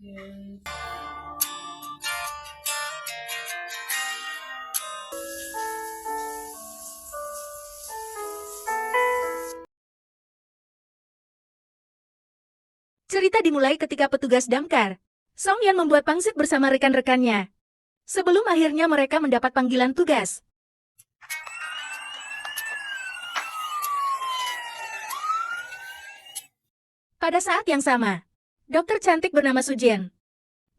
Cerita dimulai ketika petugas damkar Song Yan membuat pangsit bersama rekan-rekannya. Sebelum akhirnya mereka mendapat panggilan tugas. Pada saat yang sama, dokter cantik bernama Sujin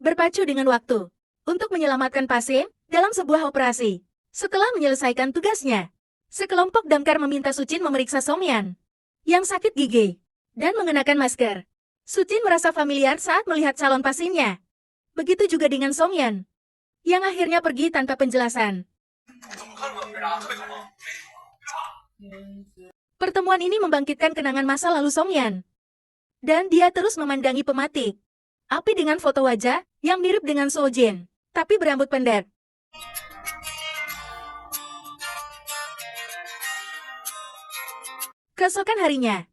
berpacu dengan waktu untuk menyelamatkan pasien dalam sebuah operasi. Setelah menyelesaikan tugasnya, sekelompok damkar meminta Sujin memeriksa Song Yan yang sakit gigi dan mengenakan masker. Sujin merasa familiar saat melihat calon pasiennya. Begitu juga dengan Song Yan yang akhirnya pergi tanpa penjelasan. Pertemuan ini membangkitkan kenangan masa lalu Song Yan. Dan dia terus memandangi pematik api dengan foto wajah yang mirip dengan Sojin, tapi berambut pendek. Keesokan harinya,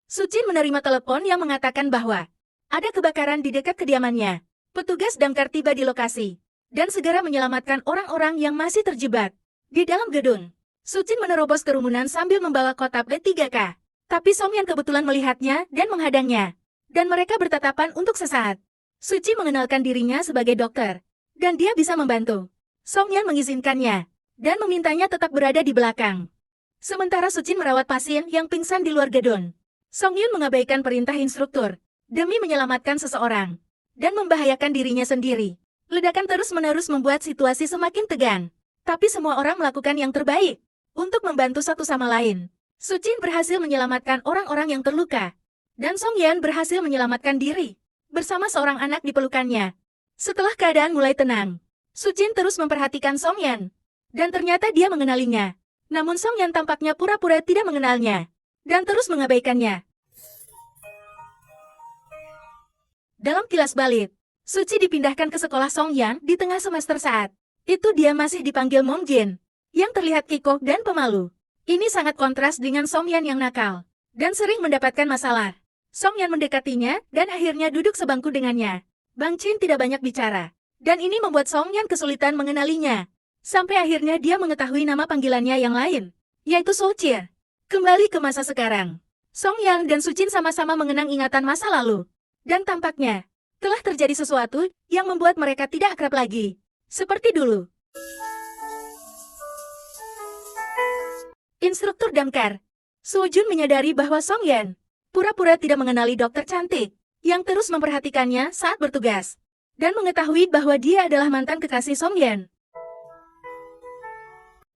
Sujin menerima telepon yang mengatakan bahwa ada kebakaran di dekat kediamannya. Petugas damkar tiba di lokasi dan segera menyelamatkan orang-orang yang masih terjebak di dalam gedung. Sujin menerobos kerumunan sambil membawa kotak B3K. Tapi Song Yan kebetulan melihatnya dan menghadangnya, dan mereka bertatapan untuk sesaat. Suci mengenalkan dirinya sebagai dokter, dan dia bisa membantu. Song Yan mengizinkannya, dan memintanya tetap berada di belakang. Sementara Suci merawat pasien yang pingsan di luar gedung. Song Yun mengabaikan perintah instruktur, demi menyelamatkan seseorang, dan membahayakan dirinya sendiri. Ledakan terus-menerus membuat situasi semakin tegang, tapi semua orang melakukan yang terbaik untuk membantu satu sama lain. Sujin berhasil menyelamatkan orang-orang yang terluka, dan Song Yan berhasil menyelamatkan diri bersama seorang anak di pelukannya. Setelah keadaan mulai tenang, Sujin terus memperhatikan Song Yan, dan ternyata dia mengenalinya. Namun Song Yan tampaknya pura-pura tidak mengenalnya, dan terus mengabaikannya. Dalam kilas balik, Suci dipindahkan ke sekolah Song Yan di tengah semester saat itu dia masih dipanggil Mong Jin, yang terlihat kikuk dan pemalu. Ini sangat kontras dengan Song Yan yang nakal dan sering mendapatkan masalah. Song Yan mendekatinya dan akhirnya duduk sebangku dengannya. Bang Chin tidak banyak bicara, dan ini membuat Song Yan kesulitan mengenalinya. Sampai akhirnya dia mengetahui nama panggilannya yang lain, yaitu So Chie. Kembali ke masa sekarang, Song Yan dan Su Jin sama-sama mengenang ingatan masa lalu. Dan tampaknya telah terjadi sesuatu yang membuat mereka tidak akrab lagi, seperti dulu. Instruktur damkar, Su Jun menyadari bahwa Song Yan pura-pura tidak mengenali dokter cantik yang terus memperhatikannya saat bertugas, dan mengetahui bahwa dia adalah mantan kekasih Song Yan.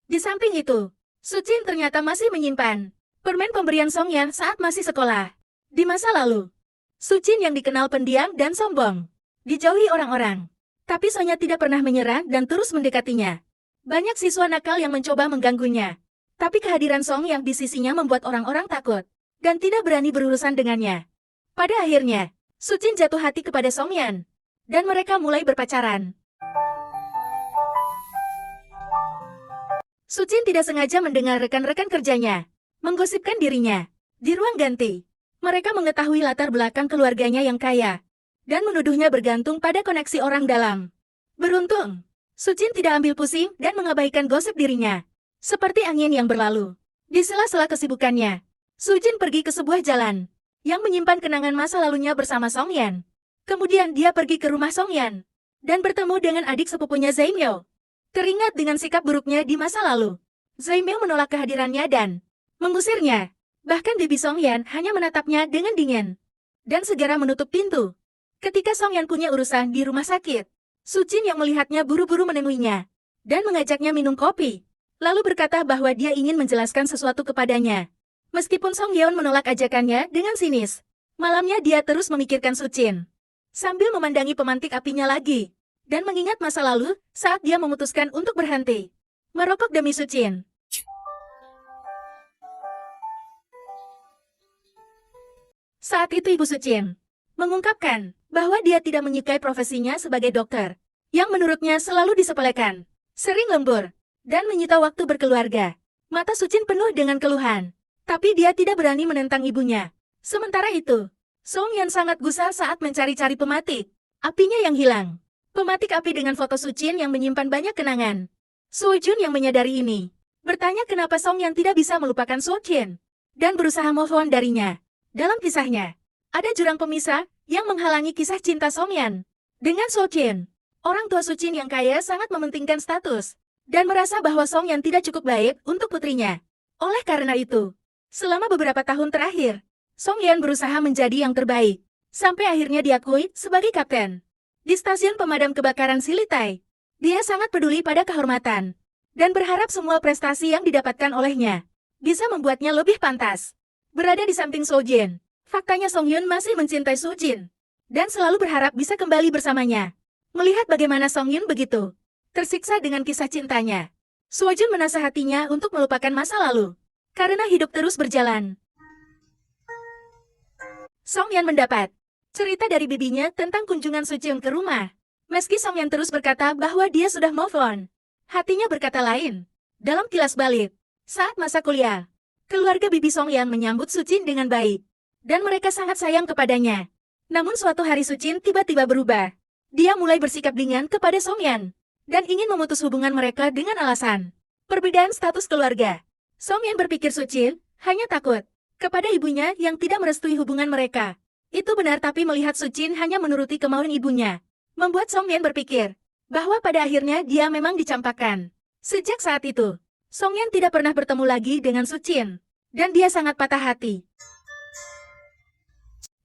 Di samping itu, Su Jin ternyata masih menyimpan permen pemberian Song Yan saat masih sekolah. Di masa lalu, Su Jin yang dikenal pendiam dan sombong dijauhi orang-orang, tapi Sonya tidak pernah menyerah dan terus mendekatinya. Banyak siswa nakal yang mencoba mengganggunya. Tapi kehadiran Song yang di sisinya membuat orang-orang takut dan tidak berani berurusan dengannya. Pada akhirnya, Su Jin jatuh hati kepada Song Yan, dan mereka mulai berpacaran. Su Jin tidak sengaja mendengar rekan-rekan kerjanya menggosipkan dirinya. Di ruang ganti, mereka mengetahui latar belakang keluarganya yang kaya, dan menuduhnya bergantung pada koneksi orang dalam. Beruntung, Su Jin tidak ambil pusing dan mengabaikan gosip dirinya. Seperti angin yang berlalu. Di sela-sela kesibukannya, Su Jin pergi ke sebuah jalan yang menyimpan kenangan masa lalunya bersama Song Yan. Kemudian dia pergi ke rumah Song Yan dan bertemu dengan adik sepupunya Zaimyo. Teringat dengan sikap buruknya di masa lalu, Zaimyo menolak kehadirannya dan mengusirnya. Bahkan bibi Song Yan hanya menatapnya dengan dingin dan segera menutup pintu. Ketika Song Yan punya urusan di rumah sakit, Su Jin yang melihatnya buru-buru menemuinya dan mengajaknya minum kopi. Lalu berkata bahwa dia ingin menjelaskan sesuatu kepadanya. Meskipun Song Yeon menolak ajakannya dengan sinis, malamnya dia terus memikirkan Su Jin, sambil memandangi pemantik apinya lagi, dan mengingat masa lalu saat dia memutuskan untuk berhenti merokok demi Su Jin. Saat itu Ibu Su Jin mengungkapkan bahwa dia tidak menyukai profesinya sebagai dokter, yang menurutnya selalu disepelekan, sering lembur, dan menyita waktu berkeluarga. Mata Su Jin penuh dengan keluhan, tapi dia tidak berani menentang ibunya. Sementara itu, Song Yan sangat gusar saat mencari-cari pematik. Apinya yang hilang. Pematik api dengan foto Sucin yang menyimpan banyak kenangan. Sojun yang menyadari ini, bertanya kenapa Songyan tidak bisa melupakan Sucin, dan berusaha move on darinya. Dalam kisahnya, ada jurang pemisah yang menghalangi kisah cinta Songyan dengan Sucin. Orang tua Sucin yang kaya sangat mementingkan status, dan merasa bahwa Songyan tidak cukup baik untuk putrinya. Oleh karena itu, selama beberapa tahun terakhir, Songyan berusaha menjadi yang terbaik, sampai akhirnya diakui sebagai kapten di stasiun pemadam kebakaran Silitai. Dia sangat peduli pada kehormatan, dan berharap semua prestasi yang didapatkan olehnya bisa membuatnya lebih pantas berada di samping Sojin. Faktanya Songyun masih mencintai Sujin, dan selalu berharap bisa kembali bersamanya. Melihat bagaimana Songyun begitu tersiksa dengan kisah cintanya, Sojin menasihatinya untuk melupakan masa lalu, karena hidup terus berjalan. Songyan mendapat cerita dari bibinya tentang kunjungan Sujin ke rumah. Meski Songyan terus berkata bahwa dia sudah move on, hatinya berkata lain. Dalam kilas balik, saat masa kuliah, keluarga bibi Songyan menyambut Sujin dengan baik, dan mereka sangat sayang kepadanya. Namun suatu hari Sujin tiba-tiba berubah. Dia mulai bersikap dingin kepada Songyan, dan ingin memutus hubungan mereka dengan alasan perbedaan status keluarga. Songyan berpikir Sujin hanya takut kepada ibunya yang tidak merestui hubungan mereka. Itu benar, tapi melihat Sujin hanya menuruti kemauan ibunya, membuat Songyan berpikir bahwa pada akhirnya dia memang dicampakkan. Sejak saat itu, Songyan tidak pernah bertemu lagi dengan Sujin, dan dia sangat patah hati.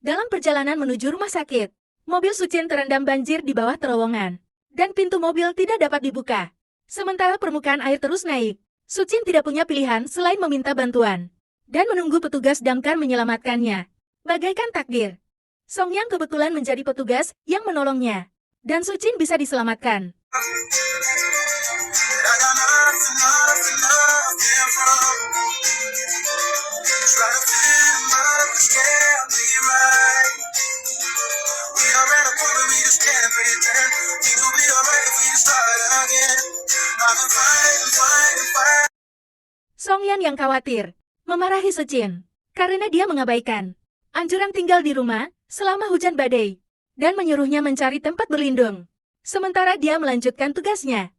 Dalam perjalanan menuju rumah sakit, mobil Sujin terendam banjir di bawah terowongan, dan pintu mobil tidak dapat dibuka. Sementara permukaan air terus naik, Sujin tidak punya pilihan selain meminta bantuan dan menunggu petugas damkar menyelamatkannya. Bagaikan takdir, Songyang kebetulan menjadi petugas yang menolongnya, dan Sujin bisa diselamatkan. Songyan yang khawatir memarahi Sujin karena dia mengabaikan anjuran tinggal di rumah selama hujan badai dan menyuruhnya mencari tempat berlindung. Sementara dia melanjutkan tugasnya.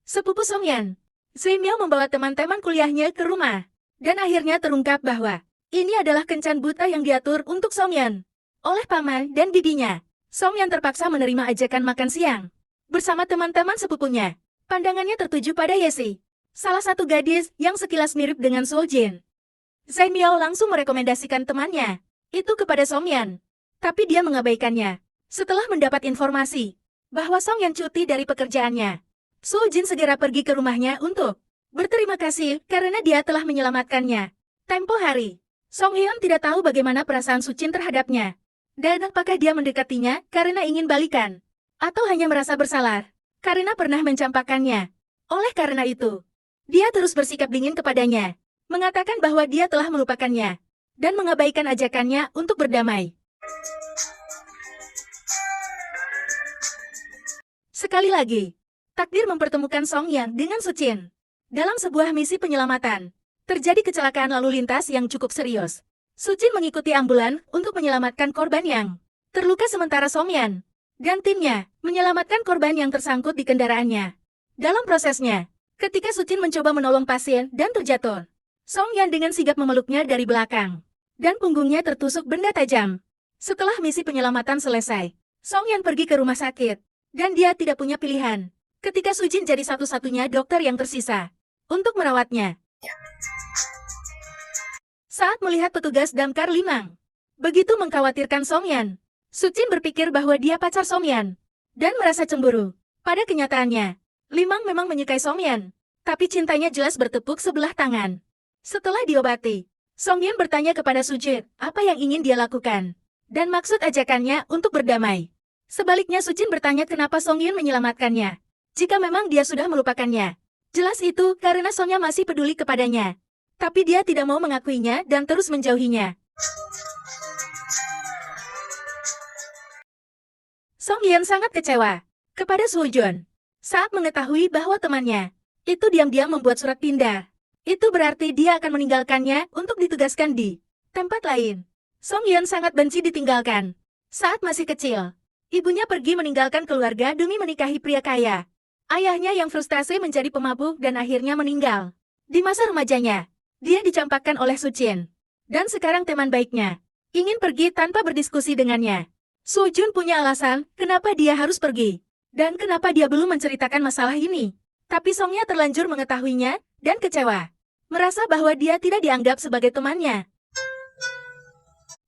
Sepupu Songyan, Zeimyo membawa teman-teman kuliahnya ke rumah, dan akhirnya terungkap bahwa ini adalah kencan buta yang diatur untuk Songyan oleh paman dan bibinya. Songyan terpaksa menerima ajakan makan siang bersama teman-teman sepupunya. Pandangannya tertuju pada Yesi, salah satu gadis yang sekilas mirip dengan Sojin. Zeimyo langsung merekomendasikan temannya itu kepada Songyan, tapi dia mengabaikannya. Setelah mendapat informasi bahwa Songyan cuti dari pekerjaannya, Sojin segera pergi ke rumahnya untuk berterima kasih karena dia telah menyelamatkannya. Tempo hari, Songhyun tidak tahu bagaimana perasaan Sujin terhadapnya, dan apakah dia mendekatinya karena ingin balikan, atau hanya merasa bersalah karena pernah mencampakkannya. Oleh karena itu, dia terus bersikap dingin kepadanya, mengatakan bahwa dia telah melupakannya, dan mengabaikan ajakannya untuk berdamai. Sekali lagi, takdir mempertemukan Songyan dengan Sujin. Dalam sebuah misi penyelamatan, terjadi kecelakaan lalu lintas yang cukup serius. Sujin mengikuti ambulan untuk menyelamatkan korban yang terluka, sementara Songyan dan timnya menyelamatkan korban yang tersangkut di kendaraannya. Dalam prosesnya, ketika Sujin mencoba menolong pasien dan terjatuh, Songyan dengan sigap memeluknya dari belakang, dan punggungnya tertusuk benda tajam. Setelah misi penyelamatan selesai, Songyan pergi ke rumah sakit, dan dia tidak punya pilihan ketika Sujin jadi satu-satunya dokter yang tersisa untuk merawatnya. Saat melihat petugas damkar Limang begitu mengkhawatirkan Songyan, Sujin berpikir bahwa dia pacar Songyan dan merasa cemburu. Pada kenyataannya, Limang memang menyukai Songyan, tapi cintanya jelas bertepuk sebelah tangan. Setelah diobati, Songyan bertanya kepada Sujin apa yang ingin dia lakukan dan maksud ajakannya untuk berdamai. Sebaliknya Sujin bertanya kenapa Songyan menyelamatkannya jika memang dia sudah melupakannya. Jelas itu karena Songyan masih peduli kepadanya, tapi dia tidak mau mengakuinya dan terus menjauhinya. Songyan sangat kecewa kepada Sujin saat mengetahui bahwa temannya itu diam-diam membuat surat pindah. Itu berarti dia akan meninggalkannya untuk ditugaskan di tempat lain. Song Yeon sangat benci ditinggalkan. Saat masih kecil, ibunya pergi meninggalkan keluarga demi menikahi pria kaya. Ayahnya yang frustasi menjadi pemabuk dan akhirnya meninggal. Di masa remajanya, dia dicampakkan oleh Su Jin. Dan sekarang teman baiknya ingin pergi tanpa berdiskusi dengannya. Su Jun punya alasan kenapa dia harus pergi. Dan kenapa dia belum menceritakan masalah ini. Tapi Songnya terlanjur mengetahuinya dan kecewa. Merasa bahwa dia tidak dianggap sebagai temannya.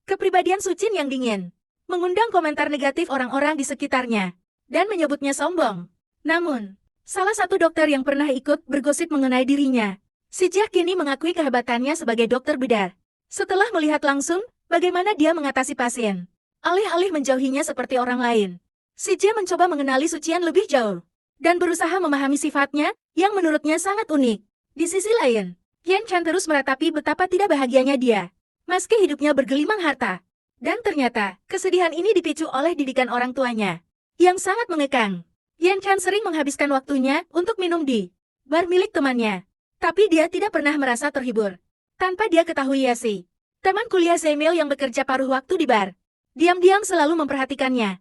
Kepribadian Su Jin yang dingin mengundang komentar negatif orang-orang di sekitarnya dan menyebutnya sombong. Namun, salah satu dokter yang pernah ikut bergosip mengenai dirinya, si Jia kini mengakui kehebatannya sebagai dokter bedah. Setelah melihat langsung bagaimana dia mengatasi pasien, alih-alih menjauhinya seperti orang lain, si Jia mencoba mengenali Su Jian lebih jauh dan berusaha memahami sifatnya yang menurutnya sangat unik. Di sisi lain, Yan Chan terus meratapi betapa tidak bahagianya dia, meski hidupnya bergelimang harta. Dan ternyata, kesedihan ini dipicu oleh didikan orang tuanya, yang sangat mengekang. Yan Chan sering menghabiskan waktunya untuk minum di bar milik temannya. Tapi dia tidak pernah merasa terhibur. Tanpa dia ketahui Yesi, teman kuliah Zemil yang bekerja paruh waktu di bar, diam-diam selalu memperhatikannya.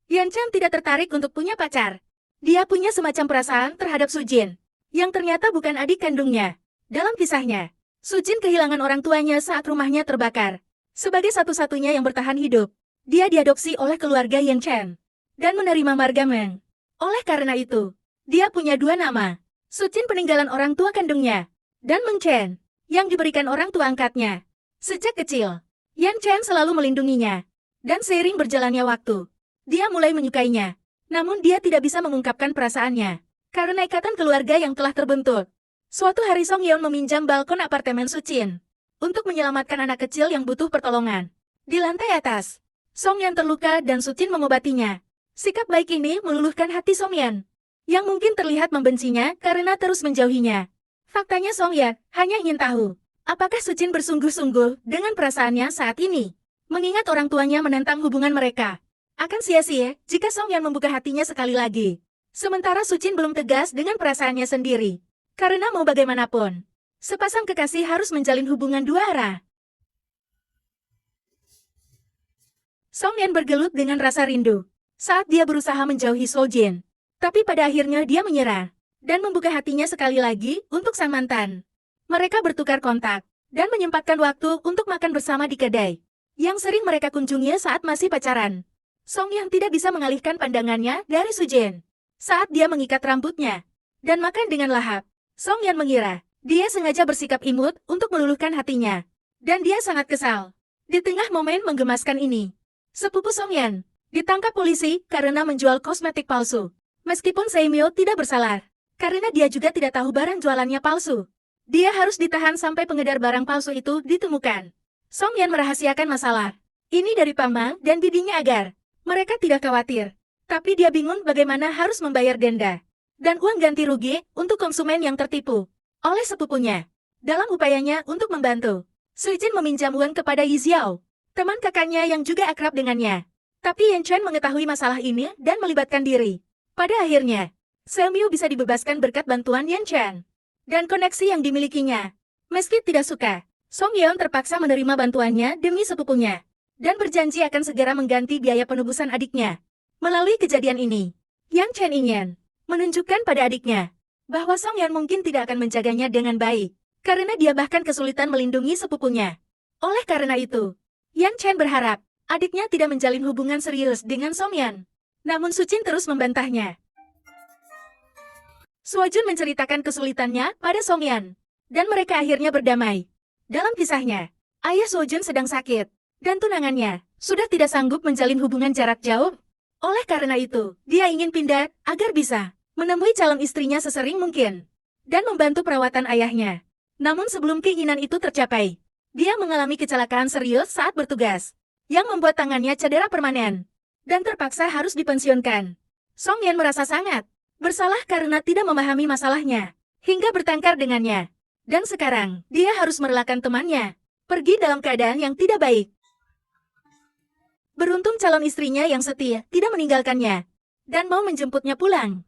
Yan Chan tidak tertarik untuk punya pacar. Dia punya semacam perasaan terhadap Su Jin, yang ternyata bukan adik kandungnya. Dalam kisahnya, Su Jin kehilangan orang tuanya saat rumahnya terbakar. Sebagai satu-satunya yang bertahan hidup, dia diadopsi oleh keluarga Yan Chen dan menerima marga Meng. Oleh karena itu, dia punya dua nama. Su Jin peninggalan orang tua kandungnya, dan Meng Chen, yang diberikan orang tua angkatnya. Sejak kecil, Yan Chen selalu melindunginya. Dan seiring berjalannya waktu, dia mulai menyukainya. Namun dia tidak bisa mengungkapkan perasaannya, karena ikatan keluarga yang telah terbentuk. Suatu hari Song Yeon meminjam balkon apartemen Su Jin untuk menyelamatkan anak kecil yang butuh pertolongan. Di lantai atas, Song Yeon terluka dan Su Jin mengobatinya. Sikap baik ini meluluhkan hati Song Yeon, yang mungkin terlihat membencinya karena terus menjauhinya. Faktanya Song Yeon hanya ingin tahu, apakah Su Jin bersungguh-sungguh dengan perasaannya saat ini. Mengingat orang tuanya menentang hubungan mereka, akan sia-sia jika Song Yeon membuka hatinya sekali lagi. Sementara Su Jin belum tegas dengan perasaannya sendiri. Karena mau bagaimanapun, sepasang kekasih harus menjalin hubungan dua arah. Song Yeon bergelut dengan rasa rindu saat dia berusaha menjauhi Su Jin. Tapi pada akhirnya dia menyerah dan membuka hatinya sekali lagi untuk sang mantan. Mereka bertukar kontak dan menyempatkan waktu untuk makan bersama di kedai yang sering mereka kunjungi saat masih pacaran. Song Yeon tidak bisa mengalihkan pandangannya dari Su Jin saat dia mengikat rambutnya dan makan dengan lahap. Song Yeon mengira dia sengaja bersikap imut untuk meluluhkan hatinya, dan dia sangat kesal. Di tengah momen menggemaskan ini, sepupu Song Yeon ditangkap polisi karena menjual kosmetik palsu. Meskipun Seimyo tidak bersalah, karena dia juga tidak tahu barang jualannya palsu. Dia harus ditahan sampai pengedar barang palsu itu ditemukan. Song Yeon merahasiakan masalah ini dari Pamang dan bibinya agar mereka tidak khawatir. Tapi dia bingung bagaimana harus membayar denda dan uang ganti rugi untuk konsumen yang tertipu oleh sepupunya. Dalam upayanya untuk membantu, Su Jin meminjam uang kepada Yi Xiao, teman kakaknya yang juga akrab dengannya. Tapi Yan Chen mengetahui masalah ini dan melibatkan diri. Pada akhirnya, Seimyo bisa dibebaskan berkat bantuan Yan Chen dan koneksi yang dimilikinya. Meski tidak suka, Song Yeon terpaksa menerima bantuannya demi sepupunya dan berjanji akan segera mengganti biaya penebusan adiknya. Melalui kejadian ini, Yang Chen ingin menunjukkan pada adiknya bahwa Song Yeon mungkin tidak akan menjaganya dengan baik, karena dia bahkan kesulitan melindungi sepupunya. Oleh karena itu, Yang Chen berharap adiknya tidak menjalin hubungan serius dengan Song Yeon. Namun Su Jin terus membantahnya. Su Jun menceritakan kesulitannya pada Song Yeon, dan mereka akhirnya berdamai. Dalam kisahnya, ayah Su Jun sedang sakit, dan tunangannya sudah tidak sanggup menjalin hubungan jarak jauh. Oleh karena itu, dia ingin pindah agar bisa menemui calon istrinya sesering mungkin dan membantu perawatan ayahnya. Namun sebelum keinginan itu tercapai, dia mengalami kecelakaan serius saat bertugas yang membuat tangannya cedera permanen dan terpaksa harus dipensiunkan. Song Yeon merasa sangat bersalah karena tidak memahami masalahnya hingga bertengkar dengannya. Dan sekarang, dia harus merelakan temannya pergi dalam keadaan yang tidak baik. Beruntung calon istrinya yang setia tidak meninggalkannya dan mau menjemputnya pulang.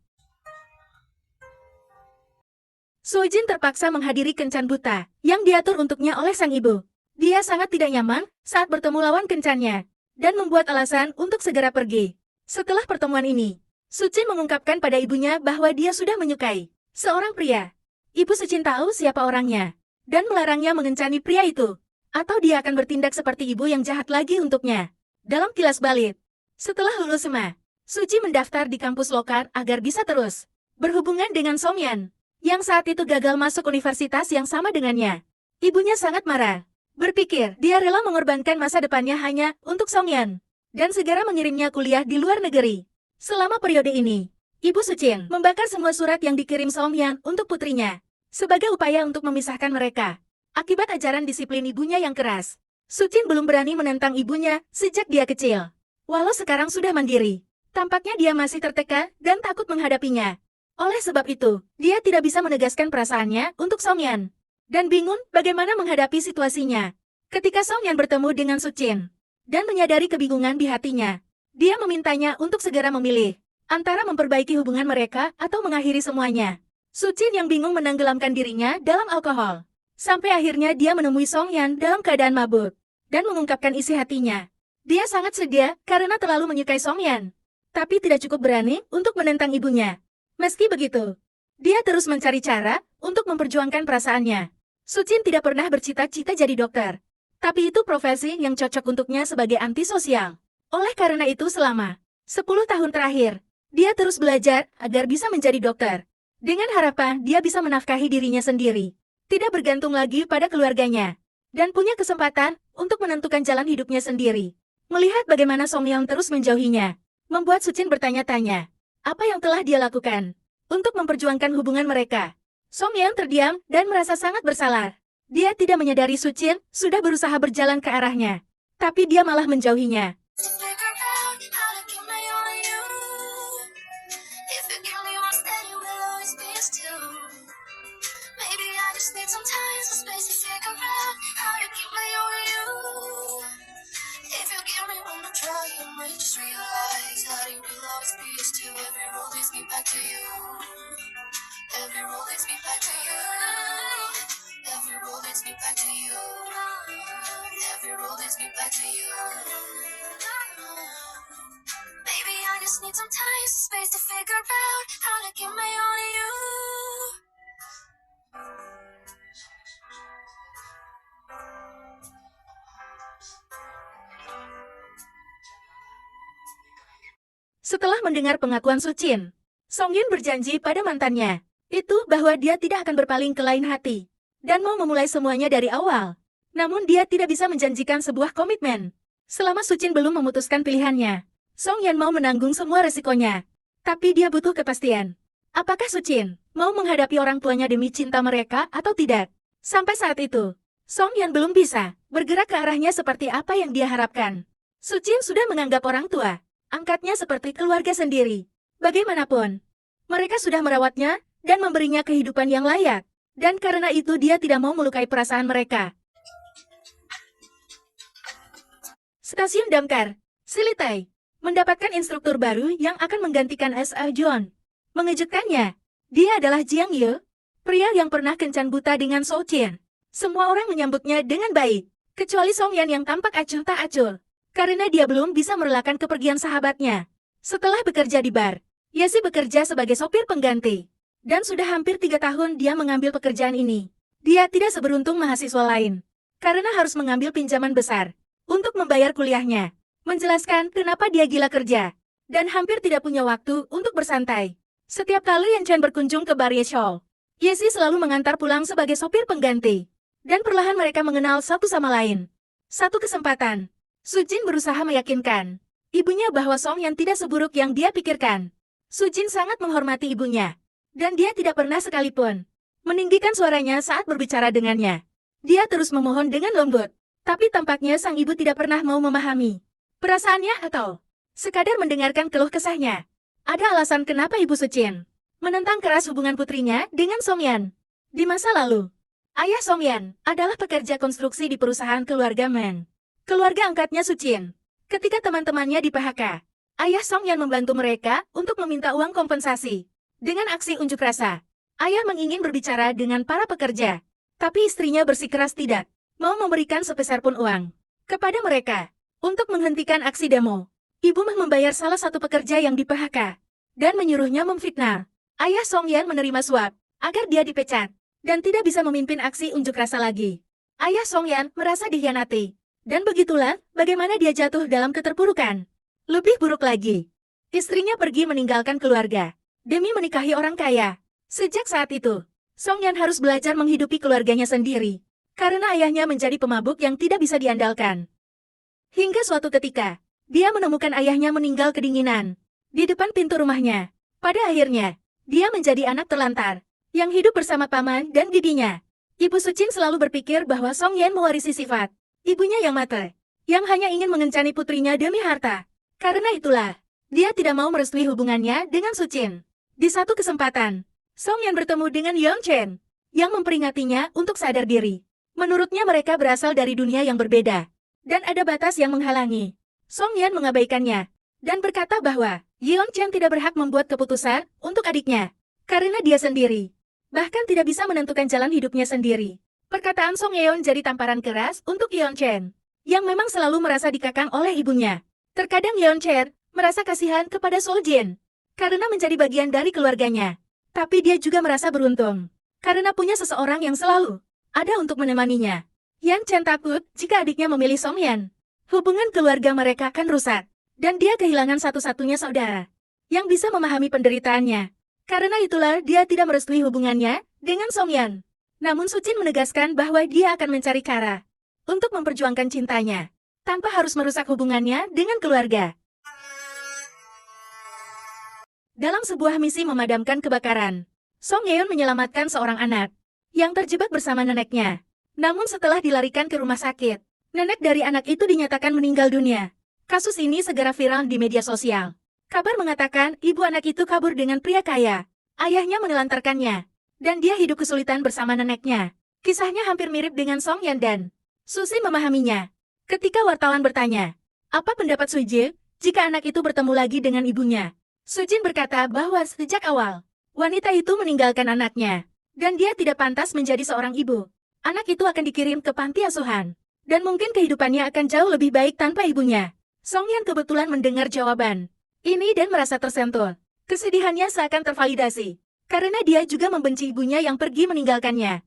Su Jin terpaksa menghadiri kencan buta yang diatur untuknya oleh sang ibu. Dia sangat tidak nyaman saat bertemu lawan kencannya, dan membuat alasan untuk segera pergi. Setelah pertemuan ini, Sucin mengungkapkan pada ibunya bahwa dia sudah menyukai seorang pria. Ibu Sucin tahu siapa orangnya, dan melarangnya mengencani pria itu, atau dia akan bertindak seperti ibu yang jahat lagi untuknya. Dalam kilas balik, setelah lulus SMA, Suci mendaftar di kampus lokal agar bisa terus berhubungan dengan Song Yan, yang saat itu gagal masuk universitas yang sama dengannya. Ibunya sangat marah, berpikir dia rela mengorbankan masa depannya hanya untuk Song Yan, dan segera mengirimnya kuliah di luar negeri. Selama periode ini, Ibu Sucin membakar semua surat yang dikirim Song Yan untuk putrinya, sebagai upaya untuk memisahkan mereka. Akibat ajaran disiplin ibunya yang keras, Sucin belum berani menentang ibunya sejak dia kecil. Walau sekarang sudah mandiri, tampaknya dia masih tertekan dan takut menghadapinya. Oleh sebab itu, dia tidak bisa menegaskan perasaannya untuk Song Yan, dan bingung bagaimana menghadapi situasinya. Ketika Song Yan bertemu dengan Sucin, dan menyadari kebingungan di hatinya, dia memintanya untuk segera memilih antara memperbaiki hubungan mereka atau mengakhiri semuanya. Sucin yang bingung menenggelamkan dirinya dalam alkohol. Sampai akhirnya dia menemui Song Yan dalam keadaan mabuk, dan mengungkapkan isi hatinya. Dia sangat sedih karena terlalu menyukai Song Yan, tapi tidak cukup berani untuk menentang ibunya. Meski begitu, dia terus mencari cara untuk memperjuangkan perasaannya. Sucin tidak pernah bercita-cita jadi dokter, tapi itu profesi yang cocok untuknya sebagai antisosial. Oleh karena itu selama 10 tahun terakhir, dia terus belajar agar bisa menjadi dokter, dengan harapan dia bisa menafkahi dirinya sendiri, tidak bergantung lagi pada keluarganya, dan punya kesempatan untuk menentukan jalan hidupnya sendiri. Melihat bagaimana Song Yan terus menjauhinya, membuat Sucin bertanya-tanya, apa yang telah dia lakukan untuk memperjuangkan hubungan mereka. Song Yan terdiam dan merasa sangat bersalah. Dia tidak menyadari Sucin sudah berusaha berjalan ke arahnya, tapi dia malah menjauhinya. Setelah mendengar pengakuan Sucin, Song Yan berjanji pada mantannya itu bahwa dia tidak akan berpaling ke lain hati dan mau memulai semuanya dari awal. Namun dia tidak bisa menjanjikan sebuah komitmen selama Sucin belum memutuskan pilihannya. Song Yan mau menanggung semua resikonya, tapi dia butuh kepastian. Apakah Sucin mau menghadapi orang tuanya demi cinta mereka atau tidak? Sampai saat itu, Song Yan belum bisa bergerak ke arahnya seperti apa yang dia harapkan. Sucin sudah menganggap orang tua angkatnya seperti keluarga sendiri. Bagaimanapun, mereka sudah merawatnya dan memberinya kehidupan yang layak. Dan karena itu dia tidak mau melukai perasaan mereka. Stasiun damkar, Silitai, mendapatkan instruktur baru yang akan menggantikan S.A. John. Mengejutkannya, dia adalah Jiang Ye, pria yang pernah kencan buta dengan Shou Qian. Semua orang menyambutnya dengan baik, kecuali Song Yan yang tampak acuh tak acuh, karena dia belum bisa merelakan kepergian sahabatnya. Setelah bekerja di bar, Yesi bekerja sebagai sopir pengganti. Dan sudah hampir 3 tahun dia mengambil pekerjaan ini. Dia tidak seberuntung mahasiswa lain, karena harus mengambil pinjaman besar untuk membayar kuliahnya. Menjelaskan kenapa dia gila kerja, dan hampir tidak punya waktu untuk bersantai. Setiap kali Yan Chen berkunjung ke bar Yeshol, Yesi selalu mengantar pulang sebagai sopir pengganti. Dan perlahan mereka mengenal satu sama lain. Satu kesempatan, Sujin berusaha meyakinkan ibunya bahwa Song Yan tidak seburuk yang dia pikirkan. Sujin sangat menghormati ibunya, dan dia tidak pernah sekalipun meninggikan suaranya saat berbicara dengannya. Dia terus memohon dengan lembut, tapi tampaknya sang ibu tidak pernah mau memahami perasaannya atau sekadar mendengarkan keluh kesahnya. Ada alasan kenapa Ibu Sucin menentang keras hubungan putrinya dengan Song Yan. Di masa lalu, ayah Song Yan adalah pekerja konstruksi di perusahaan keluarga Men. Keluarga angkatnya Sucin. Ketika teman-temannya di PHK, ayah Song Yan membantu mereka untuk meminta uang kompensasi. Dengan aksi unjuk rasa, ayah mengingin berbicara dengan para pekerja, tapi istrinya bersikeras tidak. mau memberikan sepeser pun uang kepada mereka untuk menghentikan aksi demo. Ibu Mah membayar salah satu pekerja yang di-PHK dan menyuruhnya memfitnah ayah Song Yan menerima suap agar dia dipecat dan tidak bisa memimpin aksi unjuk rasa lagi. Ayah Song Yan merasa dikhianati, dan begitulah bagaimana dia jatuh dalam keterpurukan. Lebih buruk lagi, istrinya pergi meninggalkan keluarga demi menikahi orang kaya. Sejak saat itu, Song Yan harus belajar menghidupi keluarganya sendiri karena ayahnya menjadi pemabuk yang tidak bisa diandalkan. Hingga suatu ketika, dia menemukan ayahnya meninggal kedinginan di depan pintu rumahnya. Pada akhirnya, dia menjadi anak terlantar yang hidup bersama paman dan bibinya. Ibu Sucin selalu berpikir bahwa Song Yan mewarisi sifat ibunya yang mate, yang hanya ingin mengencani putrinya demi harta. Karena itulah, dia tidak mau merestui hubungannya dengan Sucin. Di satu kesempatan, Song Yan bertemu dengan Yeon Chen, yang memperingatinya untuk sadar diri. Menurutnya mereka berasal dari dunia yang berbeda, dan ada batas yang menghalangi. Song Yan mengabaikannya, dan berkata bahwa Yeon Chen tidak berhak membuat keputusan untuk adiknya, karena dia sendiri bahkan tidak bisa menentukan jalan hidupnya sendiri. Perkataan Song Yeon jadi tamparan keras untuk Yeon Chen, yang memang selalu merasa dikekang oleh ibunya. Terkadang Yeon Chen merasa kasihan kepada Sol Jin, karena menjadi bagian dari keluarganya. Tapi dia juga merasa beruntung, karena punya seseorang yang selalu ada untuk menemaninya. Yeon Chen takut jika adiknya memilih Song Yan, hubungan keluarga mereka akan rusak, dan dia kehilangan satu-satunya saudara yang bisa memahami penderitaannya. Karena itulah dia tidak merestui hubungannya dengan Song Yan. Namun Sucin menegaskan bahwa dia akan mencari cara untuk memperjuangkan cintanya, tanpa harus merusak hubungannya dengan keluarga. Dalam sebuah misi memadamkan kebakaran, Song Yeon menyelamatkan seorang anak yang terjebak bersama neneknya. Namun setelah dilarikan ke rumah sakit, nenek dari anak itu dinyatakan meninggal dunia. Kasus ini segera viral di media sosial. Kabar mengatakan ibu anak itu kabur dengan pria kaya. Ayahnya menelantarkannya, dan dia hidup kesulitan bersama neneknya. Kisahnya hampir mirip dengan Song Yan dan Susi memahaminya. Ketika wartawan bertanya, apa pendapat Sujin jika anak itu bertemu lagi dengan ibunya? Sujin berkata bahwa sejak awal, wanita itu meninggalkan anaknya, dan dia tidak pantas menjadi seorang ibu. Anak itu akan dikirim ke panti asuhan, dan mungkin kehidupannya akan jauh lebih baik tanpa ibunya. Song Yan kebetulan mendengar jawaban ini dan merasa tersentuh. Kesedihannya seakan tervalidasi, karena dia juga membenci ibunya yang pergi meninggalkannya.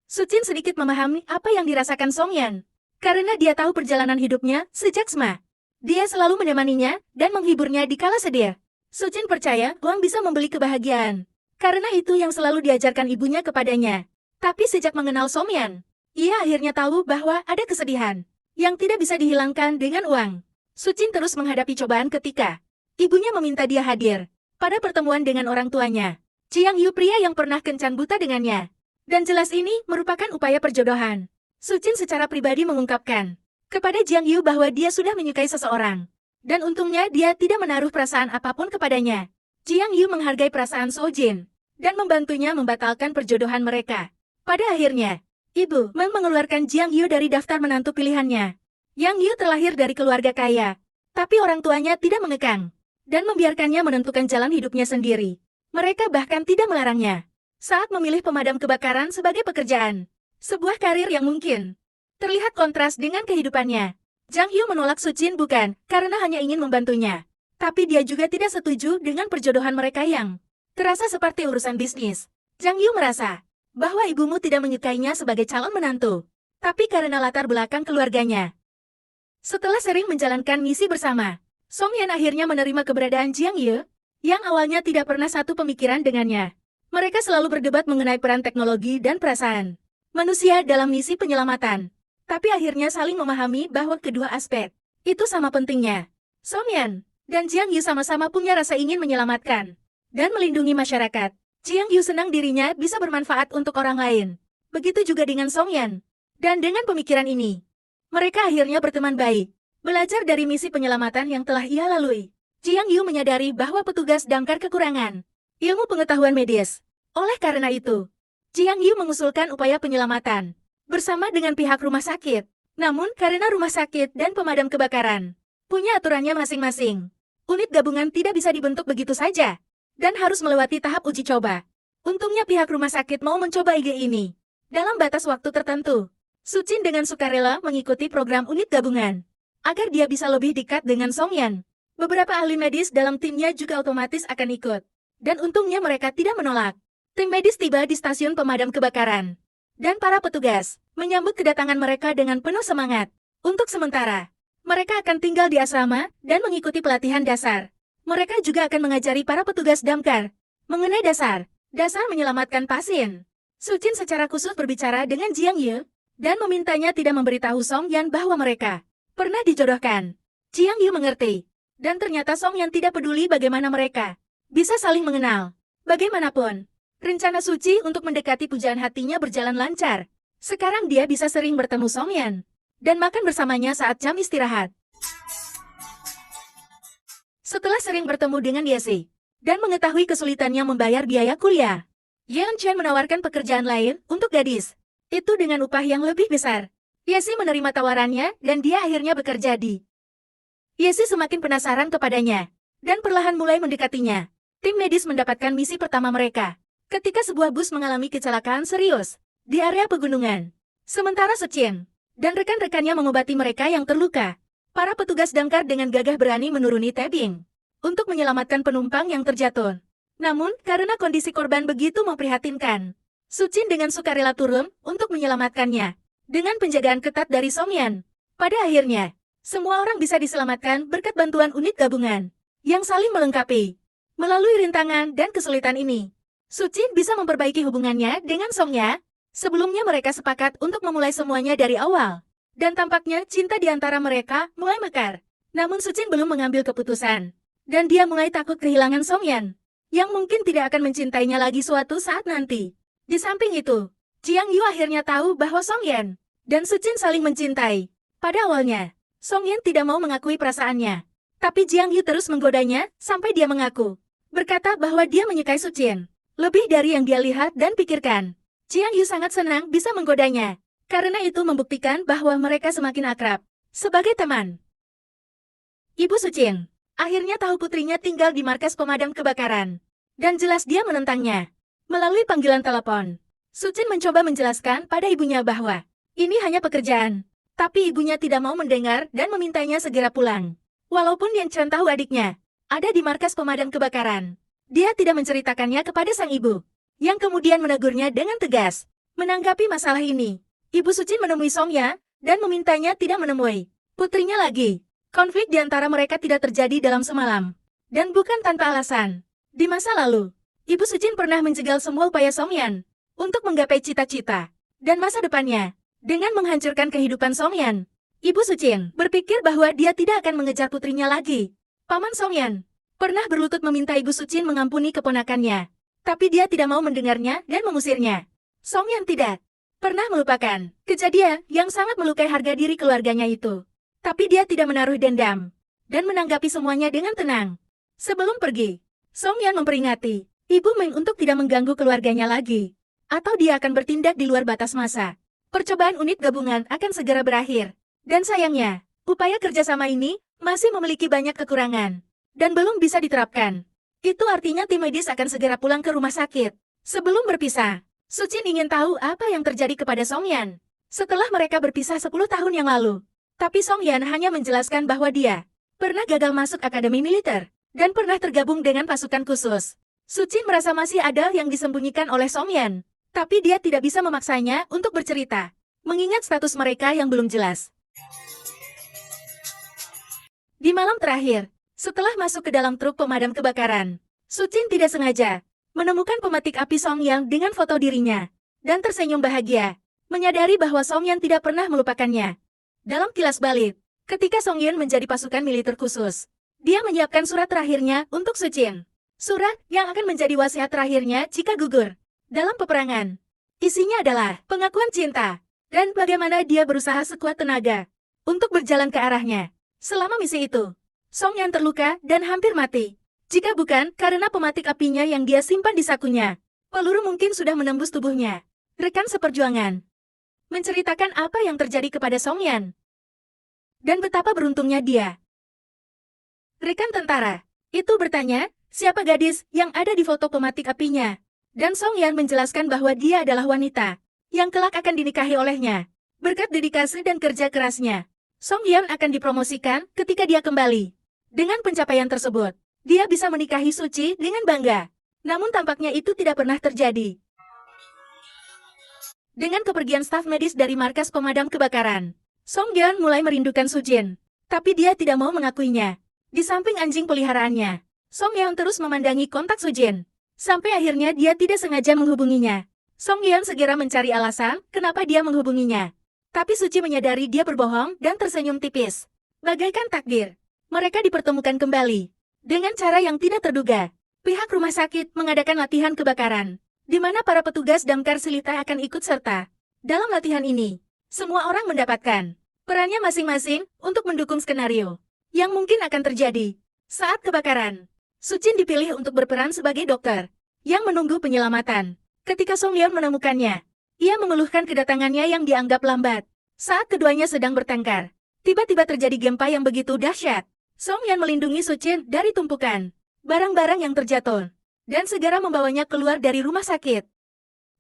Sucin sedikit memahami apa yang dirasakan Song Yan, karena dia tahu perjalanan hidupnya sejak SMA. Dia selalu menemaninya dan menghiburnya di kala sedih. Sucin percaya uang bisa membeli kebahagiaan, karena itu yang selalu diajarkan ibunya kepadanya. Tapi sejak mengenal Song Yan, ia akhirnya tahu bahwa ada kesedihan yang tidak bisa dihilangkan dengan uang. Sucin terus menghadapi cobaan ketika ibunya meminta dia hadir pada pertemuan dengan orang tuanya, Jiang Yu, pria yang pernah kencan buta dengannya. Dan jelas ini merupakan upaya perjodohan. Sucin secara pribadi mengungkapkan kepada Jiang Yu bahwa dia sudah menyukai seseorang. Dan untungnya dia tidak menaruh perasaan apapun kepadanya. Jiang Yu menghargai perasaan Sojin dan membantunya membatalkan perjodohan mereka. Pada akhirnya, Ibu Meng mengeluarkan Jiang Yu dari daftar menantu pilihannya. Yang Yu terlahir dari keluarga kaya, tapi orang tuanya tidak mengekang dan membiarkannya menentukan jalan hidupnya sendiri. Mereka bahkan tidak melarangnya saat memilih pemadam kebakaran sebagai pekerjaan, sebuah karir yang mungkin terlihat kontras dengan kehidupannya. Jiang Yu menolak Sucin bukan karena hanya ingin membantunya, tapi dia juga tidak setuju dengan perjodohan mereka yang terasa seperti urusan bisnis. Jiang Yu merasa bahwa ibumu tidak menyukainya sebagai calon menantu, tapi karena latar belakang keluarganya. Setelah sering menjalankan misi bersama, Song Yan akhirnya menerima keberadaan Jiang Yu, yang awalnya tidak pernah satu pemikiran dengannya. Mereka selalu berdebat mengenai peran teknologi dan perasaan manusia dalam misi penyelamatan. Tapi akhirnya saling memahami bahwa kedua aspek itu sama pentingnya. Song Yan dan Jiang Yu sama-sama punya rasa ingin menyelamatkan dan melindungi masyarakat. Jiang Yu senang dirinya bisa bermanfaat untuk orang lain. Begitu juga dengan Song Yan. Dan dengan pemikiran ini, mereka akhirnya berteman baik, belajar dari misi penyelamatan yang telah ia lalui. Jiang Yu menyadari bahwa petugas damkar kekurangan ilmu pengetahuan medis. Oleh karena itu, Jiang Yu mengusulkan upaya penyelamatan bersama dengan pihak rumah sakit. Namun karena rumah sakit dan pemadam kebakaran punya aturannya masing-masing, unit gabungan tidak bisa dibentuk begitu saja dan harus melewati tahap uji coba. Untungnya pihak rumah sakit mau mencoba ide ini, dalam batas waktu tertentu. Sucin dengan sukarela mengikuti program unit gabungan agar dia bisa lebih dekat dengan Songyan. Beberapa ahli medis dalam timnya juga otomatis akan ikut. Dan untungnya mereka tidak menolak. Tim medis tiba di stasiun pemadam kebakaran. Dan para petugas menyambut kedatangan mereka dengan penuh semangat. Untuk sementara, mereka akan tinggal di asrama dan mengikuti pelatihan dasar. Mereka juga akan mengajari para petugas damkar mengenai dasar menyelamatkan pasien. Sucin secara khusus berbicara dengan Jiang Yu dan memintanya tidak memberitahu Songyan bahwa mereka pernah dijodohkan. Jiang Yu mengerti. Dan ternyata Songyan tidak peduli bagaimana mereka bisa saling mengenal. Bagaimanapun, rencana Suci untuk mendekati pujaan hatinya berjalan lancar. Sekarang dia bisa sering bertemu Songyan dan makan bersamanya saat jam istirahat. Setelah sering bertemu dengan Yesi dan mengetahui kesulitannya membayar biaya kuliah, Yeon Chen menawarkan pekerjaan lain untuk gadis. Itu dengan upah yang lebih besar. Yesi menerima tawarannya dan dia akhirnya bekerja di. Yesi semakin penasaran kepadanya dan perlahan mulai mendekatinya. Tim medis mendapatkan misi pertama mereka ketika sebuah bus mengalami kecelakaan serius di area pegunungan. Sementara Sucin dan rekan-rekannya mengobati mereka yang terluka. Para petugas damkar dengan gagah berani menuruni tebing untuk menyelamatkan penumpang yang terjatuh. Namun, karena kondisi korban begitu memprihatinkan, Sucin dengan sukarela turun untuk menyelamatkannya dengan penjagaan ketat dari Songyan. Pada akhirnya, semua orang bisa diselamatkan berkat bantuan unit gabungan yang saling melengkapi. Melalui rintangan dan kesulitan ini, Sucin bisa memperbaiki hubungannya dengan Songya. Sebelumnya mereka sepakat untuk memulai semuanya dari awal. Dan tampaknya cinta di antara mereka mulai mekar. Namun Sucin belum mengambil keputusan. Dan dia mulai takut kehilangan Songyan, yang mungkin tidak akan mencintainya lagi suatu saat nanti. Di samping itu, Jiang Yu akhirnya tahu bahwa Songyan dan Sucin saling mencintai. Pada awalnya, Songyan tidak mau mengakui perasaannya. Tapi Jiang Yu terus menggodanya sampai dia mengaku. Berkata bahwa dia menyukai Sucin lebih dari yang dia lihat dan pikirkan. Jiang Yu sangat senang bisa menggodanya. Karena itu membuktikan bahwa mereka semakin akrab sebagai teman. Ibu Sucin akhirnya tahu putrinya tinggal di markas pemadam kebakaran. Dan jelas dia menentangnya. Melalui panggilan telepon, Sucin mencoba menjelaskan pada ibunya bahwa ini hanya pekerjaan. Tapi ibunya tidak mau mendengar dan memintanya segera pulang. Walaupun Yan Chen tahu adiknya ada di markas pemadam kebakaran, dia tidak menceritakannya kepada sang ibu, yang kemudian menegurnya dengan tegas. Menanggapi masalah ini, Ibu Sucin menemui Songya dan memintanya tidak menemui putrinya lagi. Konflik di antara mereka tidak terjadi dalam semalam, dan bukan tanpa alasan. Di masa lalu, Ibu Sucin pernah menjegal semua upaya Songyan untuk menggapai cita-cita dan masa depannya. Dengan menghancurkan kehidupan Songyan, Ibu Sucin berpikir bahwa dia tidak akan mengejar putrinya lagi. Paman Songyan pernah berlutut meminta Ibu Sucin mengampuni keponakannya, tapi dia tidak mau mendengarnya dan mengusirnya. Songyan tidak pernah melupakan kejadian yang sangat melukai harga diri keluarganya itu. Tapi dia tidak menaruh dendam dan menanggapi semuanya dengan tenang. Sebelum pergi, Songyan memperingati Ibu Meng untuk tidak mengganggu keluarganya lagi, atau dia akan bertindak di luar batas masa. Percobaan unit gabungan akan segera berakhir. Dan sayangnya, upaya kerjasama ini masih memiliki banyak kekurangan dan belum bisa diterapkan. Itu artinya tim medis akan segera pulang ke rumah sakit. Sebelum berpisah, Sucin ingin tahu apa yang terjadi kepada Songyan setelah mereka berpisah 10 tahun yang lalu. Tapi Songyan hanya menjelaskan bahwa dia pernah gagal masuk akademi militer dan pernah tergabung dengan pasukan khusus. Sucin merasa masih ada yang disembunyikan oleh Songyan. Tapi dia tidak bisa memaksanya untuk bercerita, mengingat status mereka yang belum jelas. Di malam terakhir, setelah masuk ke dalam truk pemadam kebakaran, Sucin tidak sengaja menemukan pematik api Songyan dengan foto dirinya, dan tersenyum bahagia, menyadari bahwa Songyan tidak pernah melupakannya. Dalam kilas balik, ketika Songyan menjadi pasukan militer khusus, dia menyiapkan surat terakhirnya untuk Sucin. Surat yang akan menjadi wasiat terakhirnya jika gugur dalam peperangan. Isinya adalah pengakuan cinta dan bagaimana dia berusaha sekuat tenaga untuk berjalan ke arahnya. Selama misi itu, Songyan terluka dan hampir mati. Jika bukan karena pematik apinya yang dia simpan di sakunya, peluru mungkin sudah menembus tubuhnya. Rekan seperjuangan menceritakan apa yang terjadi kepada Songyan dan betapa beruntungnya dia. Rekan tentara itu bertanya, siapa gadis yang ada di foto pematik apinya? Dan Songyan menjelaskan bahwa dia adalah wanita yang kelak akan dinikahi olehnya. Berkat dedikasi dan kerja kerasnya, Song Yeon akan dipromosikan ketika dia kembali. Dengan pencapaian tersebut, dia bisa menikahi Suci dengan bangga. Namun tampaknya itu tidak pernah terjadi. Dengan kepergian staf medis dari markas pemadam kebakaran, Song Yeon mulai merindukan Sujin. Tapi dia tidak mau mengakuinya. Di samping anjing peliharaannya, Song Yeon terus memandangi kontak Sujin. Sampai akhirnya dia tidak sengaja menghubunginya. Song Yeon segera mencari alasan kenapa dia menghubunginya. Tapi Suci menyadari dia berbohong dan tersenyum tipis. Bagaikan takdir, mereka dipertemukan kembali. Dengan cara yang tidak terduga, pihak rumah sakit mengadakan latihan kebakaran, di mana para petugas damkar Silita akan ikut serta. Dalam latihan ini, semua orang mendapatkan perannya masing-masing untuk mendukung skenario yang mungkin akan terjadi. Saat kebakaran, Sucin dipilih untuk berperan sebagai dokter yang menunggu penyelamatan. Ketika Song Yeon menemukannya, ia mengeluhkan kedatangannya yang dianggap lambat. Saat keduanya sedang bertengkar, tiba-tiba terjadi gempa yang begitu dahsyat. Song Yeon melindungi Sucin dari tumpukan barang-barang yang terjatuh dan segera membawanya keluar dari rumah sakit.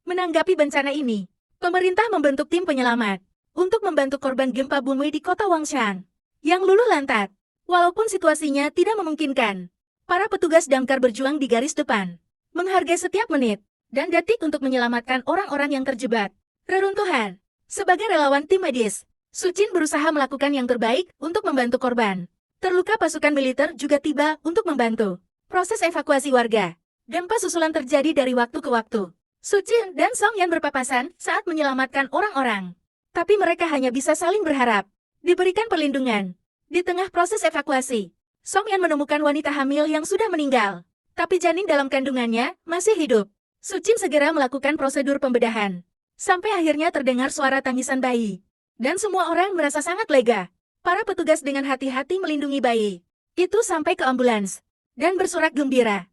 Menanggapi bencana ini, pemerintah membentuk tim penyelamat untuk membantu korban gempa bumi di kota Wangshan yang luluh lantak. Walaupun situasinya tidak memungkinkan, para petugas damkar berjuang di garis depan, menghargai setiap menit dan detik untuk menyelamatkan orang-orang yang terjebak reruntuhan. Sebagai relawan tim medis, Sucin berusaha melakukan yang terbaik untuk membantu korban. Terluka pasukan militer juga tiba untuk membantu proses evakuasi warga. Gempa susulan terjadi dari waktu ke waktu. Sucin dan Song Yeon berpapasan saat menyelamatkan orang-orang. Tapi mereka hanya bisa saling berharap diberikan perlindungan. Di tengah proses evakuasi, Song Yeon menemukan wanita hamil yang sudah meninggal. Tapi janin dalam kandungannya masih hidup. Sucin segera melakukan prosedur pembedahan. Sampai akhirnya terdengar suara tangisan bayi. Dan semua orang merasa sangat lega. Para petugas dengan hati-hati melindungi bayi itu sampai ke ambulans dan bersorak gembira.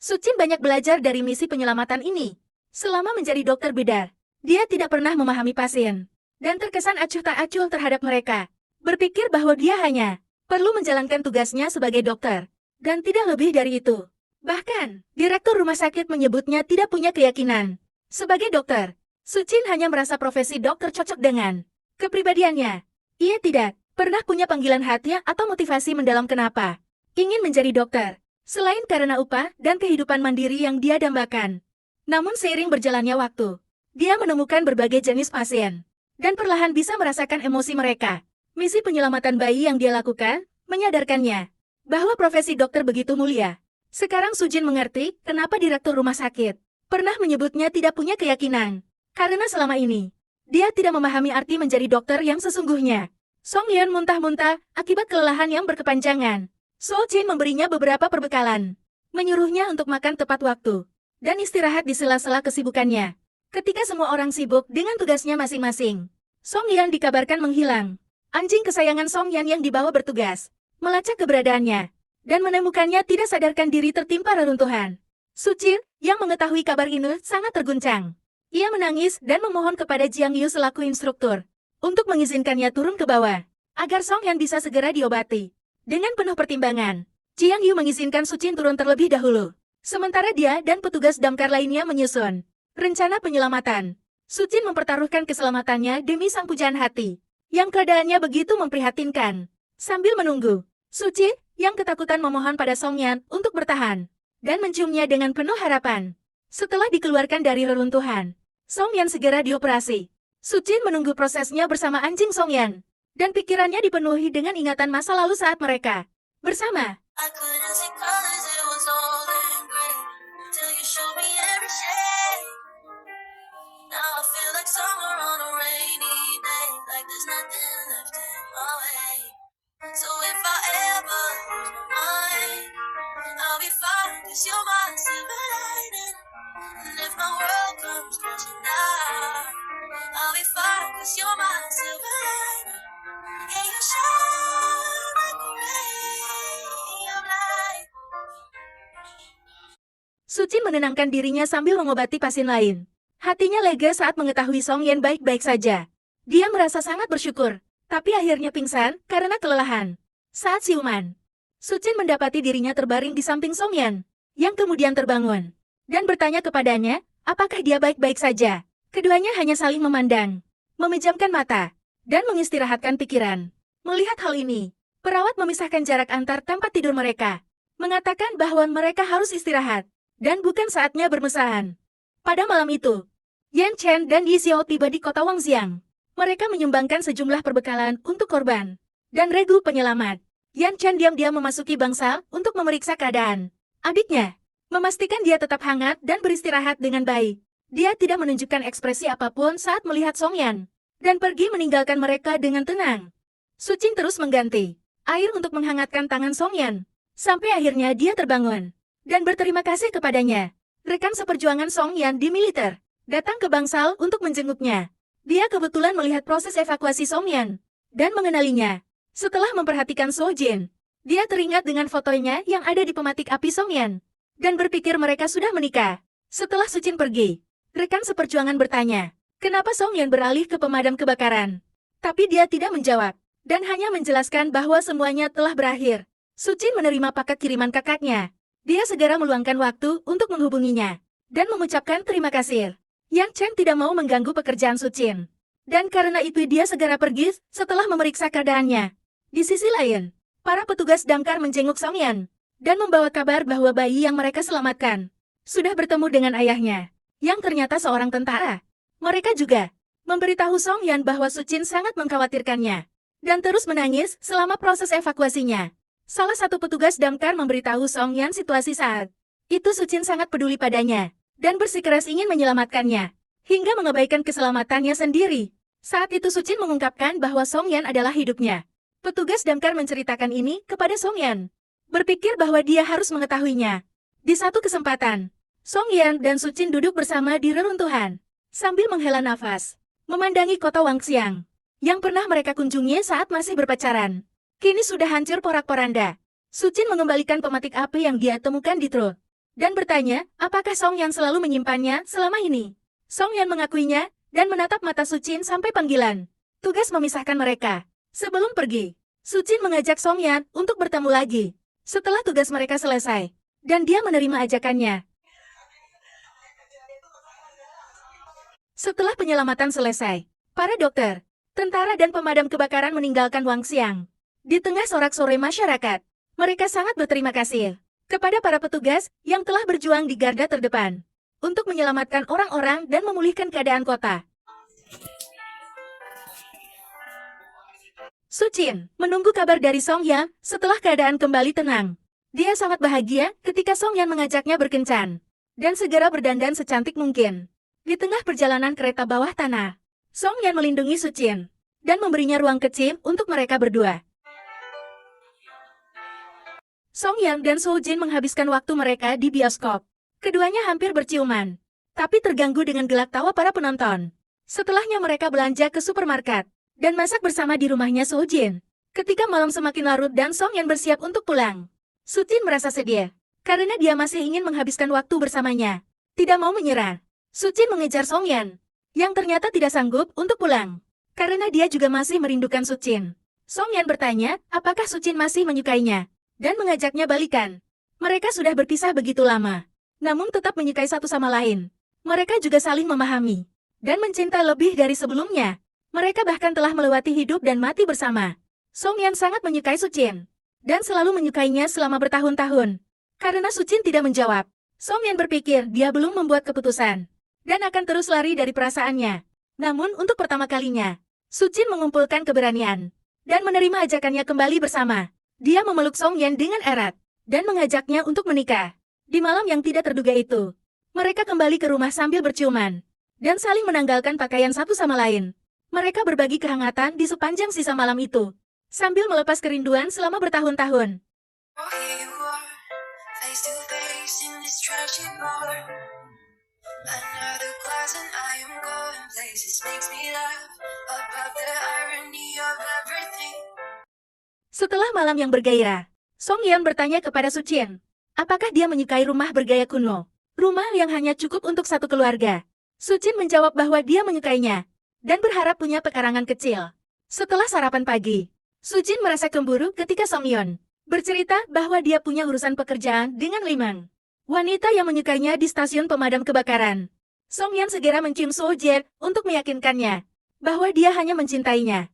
Sucin banyak belajar dari misi penyelamatan ini. Selama menjadi dokter bedah, dia tidak pernah memahami pasien dan terkesan acuh tak acuh terhadap mereka. Berpikir bahwa dia hanya perlu menjalankan tugasnya sebagai dokter dan tidak lebih dari itu. Bahkan, direktur rumah sakit menyebutnya tidak punya keyakinan. Sebagai dokter, Sucin hanya merasa profesi dokter cocok dengan kepribadiannya. Ia tidak pernah punya panggilan hati atau motivasi mendalam kenapa ingin menjadi dokter. Selain karena upah dan kehidupan mandiri yang dia dambakan. Namun seiring berjalannya waktu, dia menemukan berbagai jenis pasien, dan perlahan bisa merasakan emosi mereka. Misi penyelamatan bayi yang dia lakukan, menyadarkannya, bahwa profesi dokter begitu mulia. Sekarang Sujin mengerti kenapa direktur rumah sakit pernah menyebutnya tidak punya keyakinan. Karena selama ini, dia tidak memahami arti menjadi dokter yang sesungguhnya. Song Yeon muntah-muntah akibat kelelahan yang berkepanjangan. Sujin memberinya beberapa perbekalan, menyuruhnya untuk makan tepat waktu, dan istirahat di sela-sela kesibukannya. Ketika semua orang sibuk dengan tugasnya masing-masing, Song Yeon dikabarkan menghilang. Anjing kesayangan Song Yeon yang dibawa bertugas, melacak keberadaannya, dan menemukannya tidak sadarkan diri tertimpa reruntuhan. Sucin, yang mengetahui kabar ini, sangat terguncang. Ia menangis dan memohon kepada Jiang Yu selaku instruktur, untuk mengizinkannya turun ke bawah, agar Song Yeon bisa segera diobati. Dengan penuh pertimbangan, Jiang Yu mengizinkan Sucin turun terlebih dahulu. Sementara dia dan petugas damkar lainnya menyusun rencana penyelamatan. Sucin mempertaruhkan keselamatannya demi sang pujaan hati, yang keadaannya begitu memprihatinkan. Sambil menunggu, Sucin, yang ketakutan memohon pada Song Yeon untuk bertahan, dan menciumnya dengan penuh harapan. Setelah dikeluarkan dari reruntuhan, Song Yeon segera dioperasi. Sucin menunggu prosesnya bersama anjing Song Yeon. Dan pikirannya dipenuhi dengan ingatan masa lalu saat mereka bersama. Suci menenangkan dirinya sambil mengobati pasien lain. Hatinya lega saat mengetahui Song Yan baik-baik saja. Dia merasa sangat bersyukur, tapi akhirnya pingsan karena kelelahan. Saat siuman, Sucin mendapati dirinya terbaring di samping Song Yan, yang kemudian terbangun, dan bertanya kepadanya, apakah dia baik-baik saja. Keduanya hanya saling memandang, memejamkan mata, dan mengistirahatkan pikiran. Melihat hal ini, perawat memisahkan jarak antar tempat tidur mereka, mengatakan bahwa mereka harus istirahat, dan bukan saatnya bermesraan. Pada malam itu, Yan Chen dan Yi Xiao tiba di kota Wangxiang. Mereka menyumbangkan sejumlah perbekalan untuk korban dan regu penyelamat. Yan Chen diam-diam memasuki bangsal untuk memeriksa keadaan adiknya, memastikan dia tetap hangat dan beristirahat dengan baik. Dia tidak menunjukkan ekspresi apapun saat melihat Song Yan, dan pergi meninggalkan mereka dengan tenang. Sucin terus mengganti air untuk menghangatkan tangan Song Yan, sampai akhirnya dia terbangun dan berterima kasih kepadanya. Rekan seperjuangan Song Yan di militer datang ke bangsal untuk menjenguknya. Dia kebetulan melihat proses evakuasi Song Yan dan mengenalinya. Setelah memperhatikan So Jin, dia teringat dengan fotonya yang ada di pematik api Song Yan dan berpikir mereka sudah menikah. Setelah Sucin pergi, rekan seperjuangan bertanya, kenapa Song Yan beralih ke pemadam kebakaran? Tapi dia tidak menjawab dan hanya menjelaskan bahwa semuanya telah berakhir. Sucin menerima paket kiriman kakaknya. Dia segera meluangkan waktu untuk menghubunginya dan mengucapkan terima kasih. Yang Chen tidak mau mengganggu pekerjaan Sucin, dan karena itu dia segera pergi setelah memeriksa keadaannya. Di sisi lain, para petugas damkar menjenguk Song Yan dan membawa kabar bahwa bayi yang mereka selamatkan sudah bertemu dengan ayahnya, yang ternyata seorang tentara. Mereka juga memberitahu Song Yan bahwa Sucin sangat mengkhawatirkannya dan terus menangis selama proses evakuasinya. Salah satu petugas damkar memberitahu Song Yan situasi saat itu. Sucin sangat peduli padanya dan bersikeras ingin menyelamatkannya, hingga mengabaikan keselamatannya sendiri. Saat itu Sucin mengungkapkan bahwa Song Yan adalah hidupnya. Petugas damkar menceritakan ini kepada Song Yan, berpikir bahwa dia harus mengetahuinya. Di satu kesempatan, Song Yan dan Sucin duduk bersama di reruntuhan, sambil menghela nafas, memandangi kota Wangxiang, yang pernah mereka kunjungi saat masih berpacaran. Kini sudah hancur porak-poranda. Sucin mengembalikan pematik api yang dia temukan di truk, dan bertanya, apakah Song Yan selalu menyimpannya selama ini? Song Yan mengakuinya, dan menatap mata Sucin sampai panggilan tugas memisahkan mereka. Sebelum pergi, Sucin mengajak Song Yan untuk bertemu lagi setelah tugas mereka selesai, dan dia menerima ajakannya. Setelah penyelamatan selesai, para dokter, tentara dan pemadam kebakaran meninggalkan Wangxiang. Di tengah sorak-sorai masyarakat, mereka sangat berterima kasih kepada para petugas yang telah berjuang di garda terdepan untuk menyelamatkan orang-orang dan memulihkan keadaan kota. Sucin menunggu kabar dari Song Yan setelah keadaan kembali tenang. Dia sangat bahagia ketika Song Yan mengajaknya berkencan dan segera berdandan secantik mungkin. Di tengah perjalanan kereta bawah tanah, Song Yan melindungi Sucin dan memberinya ruang kecil untuk mereka berdua. Song Yan dan So Jin menghabiskan waktu mereka di bioskop. Keduanya hampir berciuman, tapi terganggu dengan gelak tawa para penonton. Setelahnya mereka belanja ke supermarket dan masak bersama di rumahnya So Jin. Ketika malam semakin larut dan Song Yan bersiap untuk pulang, Sucin merasa sedih karena dia masih ingin menghabiskan waktu bersamanya. Tidak mau menyerah, Sucin mengejar Song Yan, yang ternyata tidak sanggup untuk pulang karena dia juga masih merindukan Sucin. Song Yan bertanya apakah Sucin masih menyukainya dan mengajaknya balikan. Mereka sudah berpisah begitu lama, namun tetap menyukai satu sama lain. Mereka juga saling memahami dan mencinta lebih dari sebelumnya. Mereka bahkan telah melewati hidup dan mati bersama. Song Yan sangat menyukai Sucin dan selalu menyukainya selama bertahun-tahun. Karena Sucin tidak menjawab, Song Yan berpikir dia belum membuat keputusan dan akan terus lari dari perasaannya. Namun untuk pertama kalinya, Sucin mengumpulkan keberanian dan menerima ajakannya kembali bersama. Dia memeluk Song Yan dengan erat dan mengajaknya untuk menikah. Di malam yang tidak terduga itu, mereka kembali ke rumah sambil berciuman dan saling menanggalkan pakaian satu sama lain. Mereka berbagi kehangatan di sepanjang sisa malam itu, sambil melepas kerinduan selama bertahun-tahun. Setelah malam yang bergairah, Song Yan bertanya kepada Sucin, apakah dia menyukai rumah bergaya kuno, rumah yang hanya cukup untuk satu keluarga. Sucin menjawab bahwa dia menyukainya dan berharap punya pekarangan kecil. Setelah sarapan pagi, Sucin merasa cemburu ketika Songyeon bercerita bahwa dia punya urusan pekerjaan dengan Limang, wanita yang menyukainya di stasiun pemadam kebakaran. Songyeon segera mencium Soo-jae untuk meyakinkannya bahwa dia hanya mencintainya.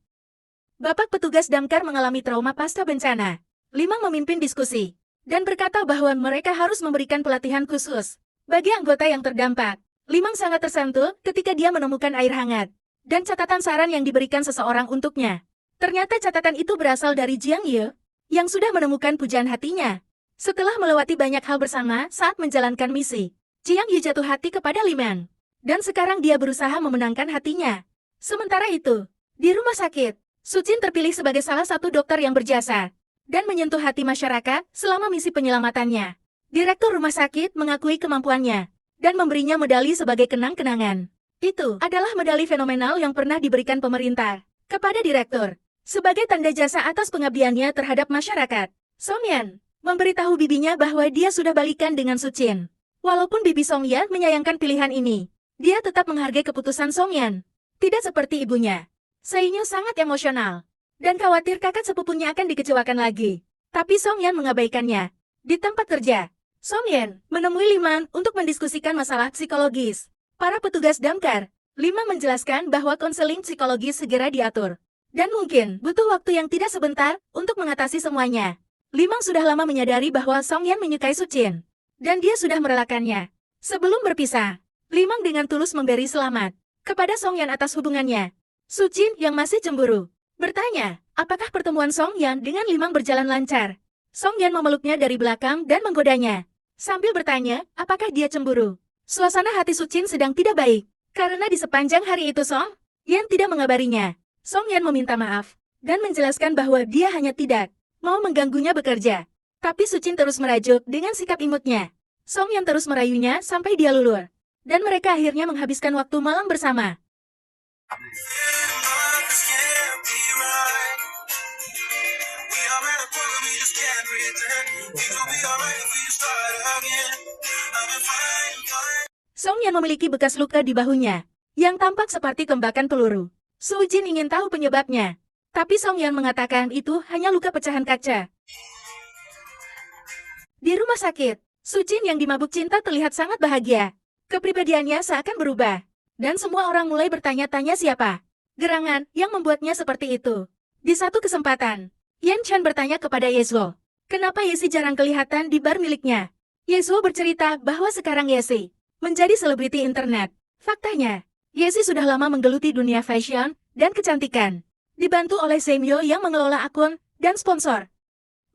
Bapak petugas damkar mengalami trauma pasca bencana. Limang memimpin diskusi dan berkata bahwa mereka harus memberikan pelatihan khusus bagi anggota yang terdampak. Limang sangat tersentuh ketika dia menemukan air hangat dan catatan saran yang diberikan seseorang untuknya. Ternyata catatan itu berasal dari Jiang Ye yang sudah menemukan pujaan hatinya. Setelah melewati banyak hal bersama saat menjalankan misi, Jiang Ye jatuh hati kepada Limang dan sekarang dia berusaha memenangkan hatinya. Sementara itu, di rumah sakit, Sucin terpilih sebagai salah satu dokter yang berjasa dan menyentuh hati masyarakat selama misi penyelamatannya. Direktur rumah sakit mengakui kemampuannya dan memberinya medali sebagai kenang-kenangan. Itu adalah medali fenomenal yang pernah diberikan pemerintah kepada direktur sebagai tanda jasa atas pengabdiannya terhadap masyarakat. Songyeon memberitahu bibinya bahwa dia sudah balikan dengan Sucin. Walaupun bibi Songyeon menyayangkan pilihan ini, dia tetap menghargai keputusan Songyeon. Tidak seperti ibunya. Seinyo sangat emosional dan khawatir kakak sepupunya akan dikecewakan lagi. Tapi Songyeon mengabaikannya. Di tempat kerja, Songyeon menemui Limang untuk mendiskusikan masalah psikologis. Para petugas damkar, Limang menjelaskan bahwa konseling psikologis segera diatur. Dan mungkin butuh waktu yang tidak sebentar untuk mengatasi semuanya. Limang sudah lama menyadari bahwa Songyeon menyukai Sucin. Dan dia sudah merelakannya. Sebelum berpisah, Limang dengan tulus memberi selamat kepada Songyeon atas hubungannya. Sucin yang masih cemburu bertanya, apakah pertemuan Songyeon dengan Limang berjalan lancar? Songyeon memeluknya dari belakang dan menggodanya. Sambil bertanya, apakah dia cemburu? Suasana hati Sucin sedang tidak baik. Karena di sepanjang hari itu Songyeon tidak mengabarinya. Songyeon meminta maaf dan menjelaskan bahwa dia hanya tidak mau mengganggunya bekerja. Tapi Sucin terus merajuk dengan sikap imutnya. Songyeon terus merayunya sampai dia luluh. Dan mereka akhirnya menghabiskan waktu malam bersama. Songyeon memiliki bekas luka di bahunya, yang tampak seperti tembakan peluru. Soo-jin ingin tahu penyebabnya, tapi Songyeon mengatakan itu hanya luka pecahan kaca. Di rumah sakit, Soo-jin yang dimabuk cinta terlihat sangat bahagia. Kepribadiannya seakan berubah, dan semua orang mulai bertanya-tanya siapa gerangan yang membuatnya seperti itu. Di satu kesempatan, Yan Chan bertanya kepada Yesuo, kenapa Yesi jarang kelihatan di bar miliknya? Yesuo bercerita bahwa sekarang Yesi menjadi selebriti internet. Faktanya, Yesi sudah lama menggeluti dunia fashion dan kecantikan, dibantu oleh Semyo yang mengelola akun dan sponsor.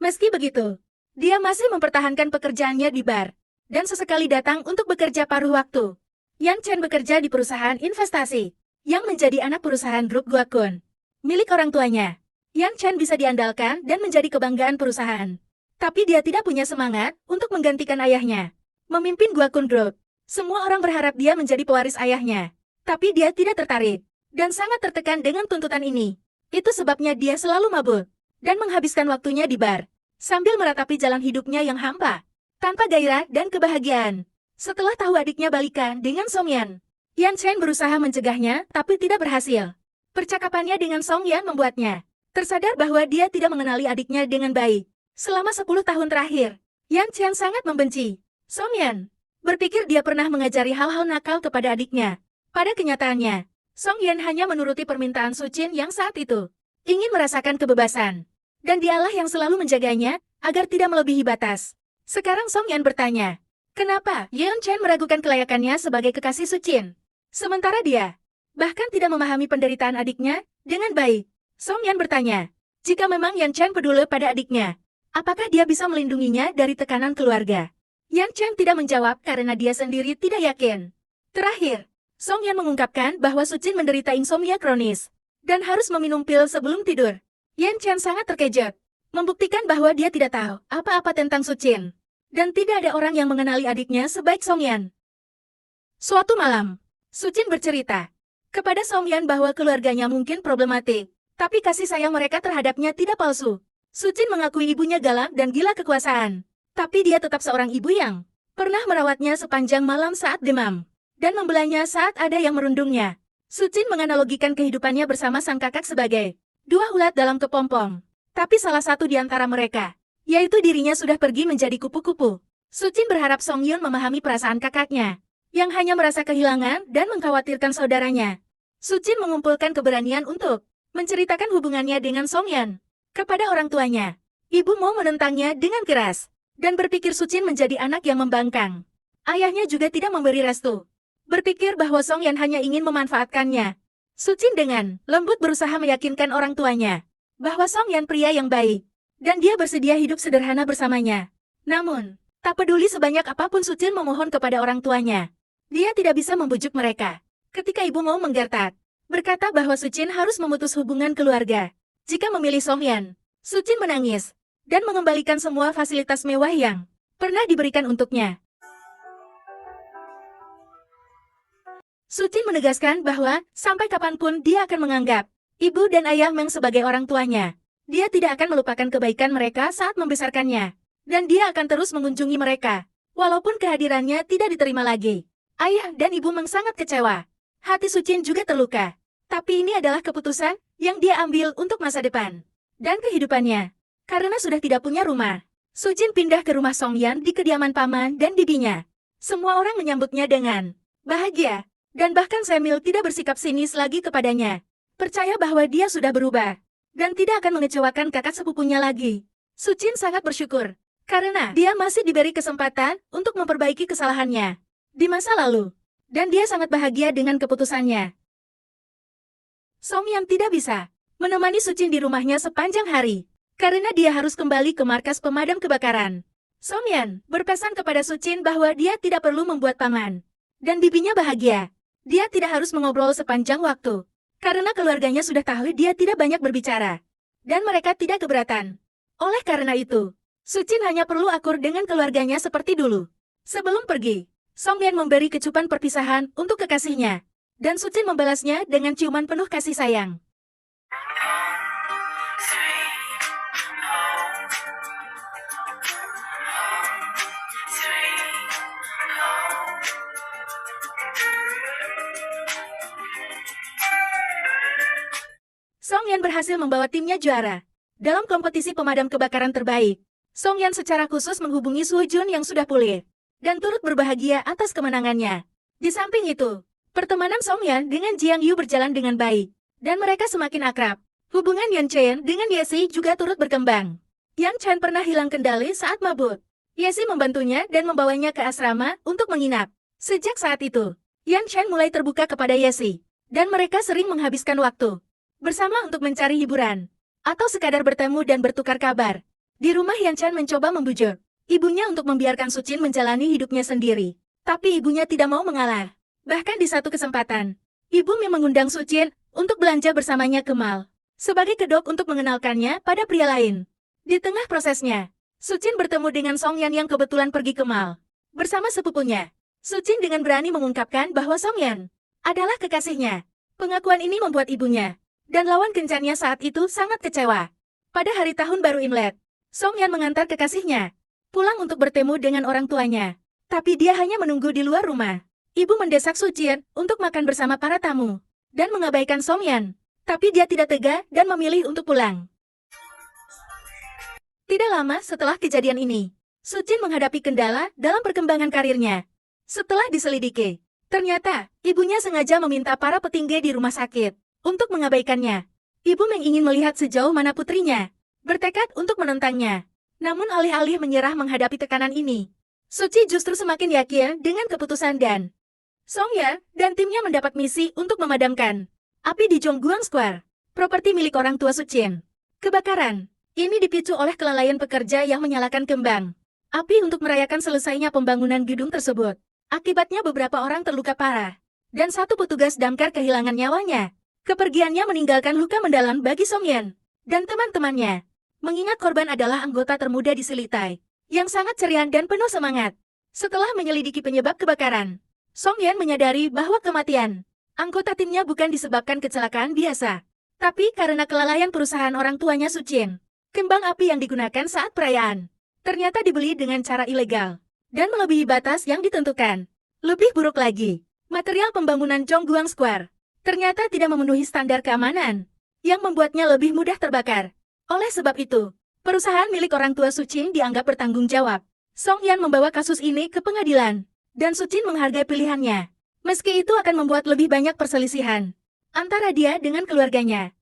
Meski begitu, dia masih mempertahankan pekerjaannya di bar, dan sesekali datang untuk bekerja paruh waktu. Yan Chen bekerja di perusahaan investasi, yang menjadi anak perusahaan grup Guakun, milik orang tuanya. Yan Chen bisa diandalkan dan menjadi kebanggaan perusahaan. Tapi dia tidak punya semangat untuk menggantikan ayahnya. Memimpin Guakun Group, semua orang berharap dia menjadi pewaris ayahnya. Tapi dia tidak tertarik, dan sangat tertekan dengan tuntutan ini. Itu sebabnya dia selalu mabuk, dan menghabiskan waktunya di bar, sambil meratapi jalan hidupnya yang hampa, tanpa gairah dan kebahagiaan. Setelah tahu adiknya balikan dengan Songyeon, Yan Chen berusaha mencegahnya, tapi tidak berhasil. Percakapannya dengan Songyeon membuatnya tersadar bahwa dia tidak mengenali adiknya dengan baik. Selama 10 tahun terakhir, Yan Chen sangat membenci Songyeon. Berpikir dia pernah mengajari hal-hal nakal kepada adiknya. Pada kenyataannya, Songyeon hanya menuruti permintaan Sucin yang saat itu ingin merasakan kebebasan. Dan dialah yang selalu menjaganya agar tidak melebihi batas. Sekarang Songyeon bertanya, kenapa Yeon Chen meragukan kelayakannya sebagai kekasih Sucin? Sementara dia bahkan tidak memahami penderitaan adiknya dengan baik. Songyeon bertanya, jika memang Yan Chen peduli pada adiknya, apakah dia bisa melindunginya dari tekanan keluarga? Yan Chen tidak menjawab karena dia sendiri tidak yakin. Terakhir, Songyeon mengungkapkan bahwa Sucin menderita insomnia kronis dan harus meminum pil sebelum tidur. Yan Chen sangat terkejut, membuktikan bahwa dia tidak tahu apa-apa tentang Sucin. Dan tidak ada orang yang mengenali adiknya sebaik Songyeon. Suatu malam, Sucin bercerita kepada Songyeon bahwa keluarganya mungkin problematik, tapi kasih sayang mereka terhadapnya tidak palsu. Sucin mengakui ibunya galak dan gila kekuasaan, tapi dia tetap seorang ibu yang pernah merawatnya sepanjang malam saat demam. dan membelanya saat ada yang merundungnya. Sucin menganalogikan kehidupannya bersama sang kakak sebagai dua ulat dalam kepompong. Tapi salah satu di antara mereka, yaitu dirinya sudah pergi menjadi kupu-kupu. Sucin berharap Song Yun memahami perasaan kakaknya, yang hanya merasa kehilangan dan mengkhawatirkan saudaranya. Sucin mengumpulkan keberanian untuk menceritakan hubungannya dengan Song Yun kepada orang tuanya. Ibu Mo menentangnya dengan keras, dan berpikir Sucin menjadi anak yang membangkang. Ayahnya juga tidak memberi restu, berpikir bahwa Song Yun hanya ingin memanfaatkannya. Sucin dengan lembut berusaha meyakinkan orang tuanya bahwa Song Yun pria yang baik, dan dia bersedia hidup sederhana bersamanya. Namun, tak peduli sebanyak apapun Sucin memohon kepada orang tuanya, dia tidak bisa membujuk mereka. Ketika Ibu Mo menggertak, berkata bahwa Sucin harus memutus hubungan keluarga jika memilih Song Yun. Sucin menangis dan mengembalikan semua fasilitas mewah yang pernah diberikan untuknya. Sucin menegaskan bahwa sampai kapanpun dia akan menganggap ibu dan ayah Meng sebagai orang tuanya. Dia tidak akan melupakan kebaikan mereka saat membesarkannya, dan dia akan terus mengunjungi mereka, walaupun kehadirannya tidak diterima lagi. Ayah dan ibu Meng sangat kecewa. Hati Sucin juga terluka. Tapi ini adalah keputusan yang dia ambil untuk masa depan dan kehidupannya. Karena sudah tidak punya rumah, Sucin pindah ke rumah Song Yun di kediaman paman dan bibinya. Semua orang menyambutnya dengan bahagia, dan bahkan Samuel tidak bersikap sinis lagi kepadanya. Percaya bahwa dia sudah berubah, dan tidak akan mengecewakan kakak sepupunya lagi. Sucin sangat bersyukur, karena dia masih diberi kesempatan untuk memperbaiki kesalahannya di masa lalu. Dan dia sangat bahagia dengan keputusannya. Song Yun tidak bisa menemani Sucin di rumahnya sepanjang hari, karena dia harus kembali ke markas pemadam kebakaran. Song Yun berpesan kepada Sucin bahwa dia tidak perlu membuat paman dan bibinya bahagia. Dia tidak harus mengobrol sepanjang waktu, karena keluarganya sudah tahu dia tidak banyak berbicara, dan mereka tidak keberatan. Oleh karena itu, Sucin hanya perlu akur dengan keluarganya seperti dulu. Sebelum pergi, Song Yun memberi kecupan perpisahan untuk kekasihnya, dan Sucin membalasnya dengan ciuman penuh kasih sayang. Song Yun berhasil membawa timnya juara dalam kompetisi pemadam kebakaran terbaik. Song Yun secara khusus menghubungi Soo Jun yang sudah pulih dan turut berbahagia atas kemenangannya. Di samping itu, pertemanan Song Yun dengan Jiang Yu berjalan dengan baik, dan mereka semakin akrab. Hubungan Yan Chen dengan Yesi juga turut berkembang. Yang Chen pernah hilang kendali saat mabuk. Yesi membantunya dan membawanya ke asrama untuk menginap. Sejak saat itu, Yan Chen mulai terbuka kepada Yesi, dan mereka sering menghabiskan waktu bersama untuk mencari hiburan, atau sekadar bertemu dan bertukar kabar. Di rumah Yan Chen mencoba membujuk ibunya untuk membiarkan Sucin menjalani hidupnya sendiri. Tapi ibunya tidak mau mengalah. Bahkan di satu kesempatan, ibu Mi mengundang Sucin untuk belanja bersamanya ke mall, sebagai kedok untuk mengenalkannya pada pria lain. Di tengah prosesnya, Sucin bertemu dengan Song Yun yang kebetulan pergi ke mall bersama sepupunya. Sucin dengan berani mengungkapkan bahwa Song Yun adalah kekasihnya. Pengakuan ini membuat ibunya dan lawan kencannya saat itu sangat kecewa. Pada hari tahun baru Imlek, Song Yun mengantar kekasihnya pulang untuk bertemu dengan orang tuanya. Tapi dia hanya menunggu di luar rumah. Ibu mendesak Sucin untuk makan bersama para tamu dan mengabaikan Song Yun. Tapi dia tidak tega dan memilih untuk pulang. Tidak lama setelah kejadian ini, Sucin menghadapi kendala dalam perkembangan karirnya. Setelah diselidiki, ternyata ibunya sengaja meminta para petinggi di rumah sakit untuk mengabaikannya. Ibu Meng ingin melihat sejauh mana putrinya bertekad untuk menentangnya. Namun alih-alih menyerah menghadapi tekanan ini, Suci justru semakin yakin dengan keputusan dan Song Yun dan timnya mendapat misi untuk memadamkan api di Zhongguang Square, properti milik orang tua Sucin. Kebakaran ini dipicu oleh kelalaian pekerja yang menyalakan kembang api untuk merayakan selesainya pembangunan gedung tersebut. Akibatnya beberapa orang terluka parah, dan satu petugas damkar kehilangan nyawanya. Kepergiannya meninggalkan luka mendalam bagi Song Yun dan teman-temannya. Mengingat korban adalah anggota termuda di Silitai, yang sangat ceria dan penuh semangat. Setelah menyelidiki penyebab kebakaran, Song Yun menyadari bahwa kematian anggota timnya bukan disebabkan kecelakaan biasa, tapi karena kelalaian perusahaan orang tuanya Sucin. Kembang api yang digunakan saat perayaan ternyata dibeli dengan cara ilegal dan melebihi batas yang ditentukan. Lebih buruk lagi, Material pembangunan Zhongguang Square ternyata tidak memenuhi standar keamanan, yang membuatnya lebih mudah terbakar. Oleh sebab itu, perusahaan milik orang tua Su Qin dianggap bertanggung jawab. Song Yan membawa kasus ini ke pengadilan, dan Su Qin menghargai pilihannya. Meski itu akan membuat lebih banyak perselisihan antara dia dengan keluarganya.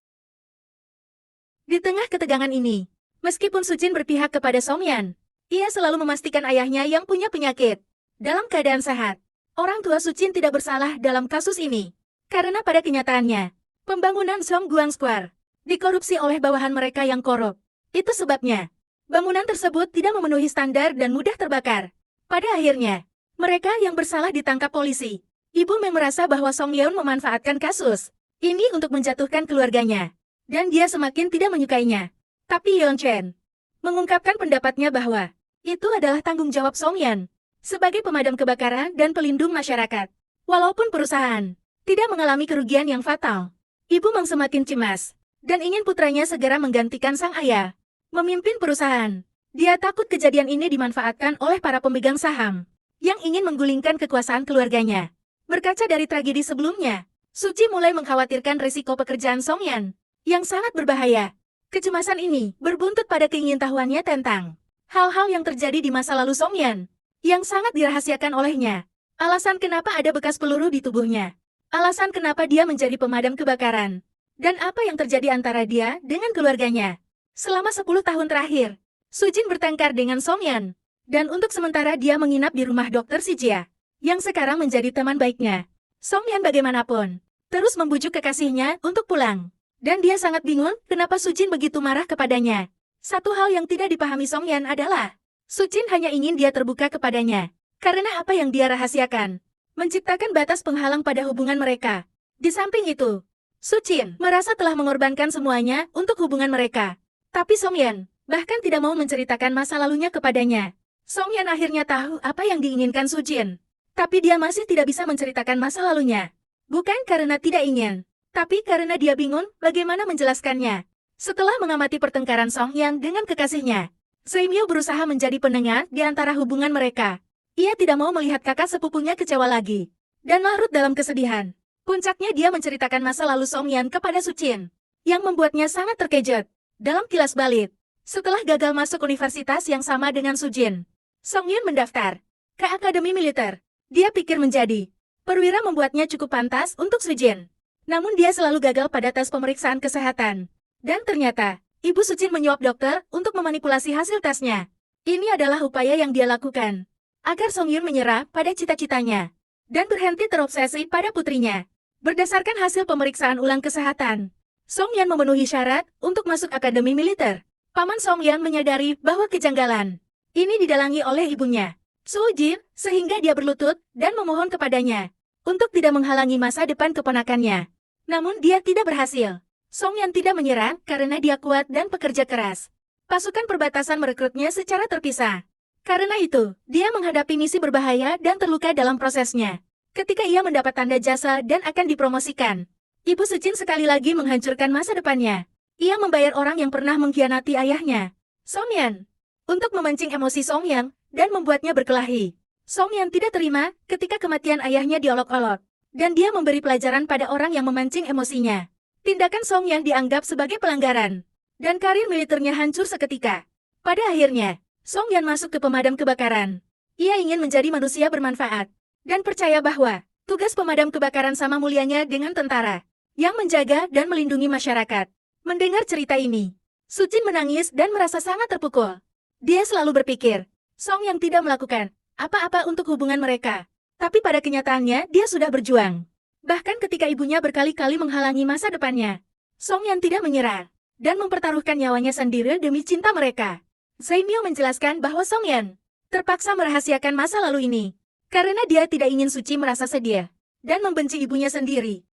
Di tengah ketegangan ini, meskipun Su Qin berpihak kepada Song Yan, ia selalu memastikan ayahnya yang punya penyakit dalam keadaan sehat. Orang tua Su Qin tidak bersalah dalam kasus ini, karena pada kenyataannya, pembangunan Zhongguang Square dikorupsi oleh bawahan mereka yang korup. Itu sebabnya, bangunan tersebut tidak memenuhi standar dan mudah terbakar. Pada akhirnya, mereka yang bersalah ditangkap polisi. Ibu Mei merasa bahwa Song Yeon memanfaatkan kasus ini untuk menjatuhkan keluarganya, dan dia semakin tidak menyukainya. Tapi Yeon Chen mengungkapkan pendapatnya bahwa itu adalah tanggung jawab Song Yan sebagai pemadam kebakaran dan pelindung masyarakat. Walaupun perusahaan tidak mengalami kerugian yang fatal, Ibu Meng semakin cemas dan ingin putranya segera menggantikan sang ayah memimpin perusahaan. Dia takut kejadian ini dimanfaatkan oleh para pemegang saham yang ingin menggulingkan kekuasaan keluarganya. Berkaca dari tragedi sebelumnya, Su Qi mulai mengkhawatirkan risiko pekerjaan Song Yan yang sangat berbahaya. Kecemasan ini berbuntut pada keingintahuannya tentang hal-hal yang terjadi di masa lalu Song Yan yang sangat dirahasiakan olehnya. Alasan kenapa ada bekas peluru di tubuhnya, alasan kenapa dia menjadi pemadam kebakaran, dan apa yang terjadi antara dia dengan keluarganya. Selama 10 tahun terakhir, Su Jin bertengkar dengan Song Yan, dan untuk sementara dia menginap di rumah Dr. Si Jia, yang sekarang menjadi teman baiknya. Song Yan bagaimanapun terus membujuk kekasihnya untuk pulang, dan dia sangat bingung kenapa Su Jin begitu marah kepadanya. Satu hal yang tidak dipahami Song Yan adalah, Su Jin hanya ingin dia terbuka kepadanya, karena apa yang dia rahasiakan menciptakan batas penghalang pada hubungan mereka. Di samping itu, Su Jin merasa telah mengorbankan semuanya untuk hubungan mereka. Tapi Song Yan bahkan tidak mau menceritakan masa lalunya kepadanya. Song Yan akhirnya tahu apa yang diinginkan Su Jin. Tapi dia masih tidak bisa menceritakan masa lalunya. Bukan karena tidak ingin, tapi karena dia bingung bagaimana menjelaskannya. Setelah mengamati pertengkaran Song Yan dengan kekasihnya, Seimyo berusaha menjadi penengah di antara hubungan mereka. Ia tidak mau melihat kakak sepupunya kecewa lagi dan larut dalam kesedihan. Puncaknya dia menceritakan masa lalu Song Yan kepada Su Jin, yang membuatnya sangat terkejut. Dalam kilas balik, setelah gagal masuk universitas yang sama dengan Su Jin, Song Yan mendaftar ke Akademi Militer. Dia pikir menjadi perwira membuatnya cukup pantas untuk Su Jin. Namun dia selalu gagal pada tes pemeriksaan kesehatan. Dan ternyata, Ibu Su Jin menyuap dokter untuk memanipulasi hasil tesnya. Ini adalah upaya yang dia lakukan agar Song Yun menyerah pada cita-citanya dan berhenti terobsesi pada putrinya. Berdasarkan hasil pemeriksaan ulang kesehatan, Song Yan memenuhi syarat untuk masuk Akademi Militer. Paman Song Yan menyadari bahwa kejanggalan ini didalangi oleh ibunya, Su Jin, sehingga dia berlutut dan memohon kepadanya untuk tidak menghalangi masa depan keponakannya. Namun dia tidak berhasil. Song Yan tidak menyerah karena dia kuat dan pekerja keras. Pasukan perbatasan merekrutnya secara terpisah. Karena itu, dia menghadapi misi berbahaya dan terluka dalam prosesnya. Ketika ia mendapat tanda jasa dan akan dipromosikan, Ibu Su Jin sekali lagi menghancurkan masa depannya. Ia membayar orang yang pernah mengkhianati ayahnya, Song Yan, untuk memancing emosi Song Yan dan membuatnya berkelahi. Song Yan tidak terima ketika kematian ayahnya diolok-olok, dan dia memberi pelajaran pada orang yang memancing emosinya. Tindakan Song Yan dianggap sebagai pelanggaran, dan karir militernya hancur seketika. Pada akhirnya, Song Yan masuk ke pemadam kebakaran. Ia ingin menjadi manusia bermanfaat, dan percaya bahwa tugas pemadam kebakaran sama mulianya dengan tentara, yang menjaga dan melindungi masyarakat. Mendengar cerita ini, Su Jin menangis dan merasa sangat terpukul. Dia selalu berpikir, Song Yang tidak melakukan apa-apa untuk hubungan mereka. Tapi pada kenyataannya dia sudah berjuang. Bahkan ketika ibunya berkali-kali menghalangi masa depannya, Song Yan tidak menyerah dan mempertaruhkan nyawanya sendiri demi cinta mereka. Seimyo menjelaskan bahwa Song Yan terpaksa merahasiakan masa lalu ini karena dia tidak ingin Su Jin merasa sedih dan membenci ibunya sendiri.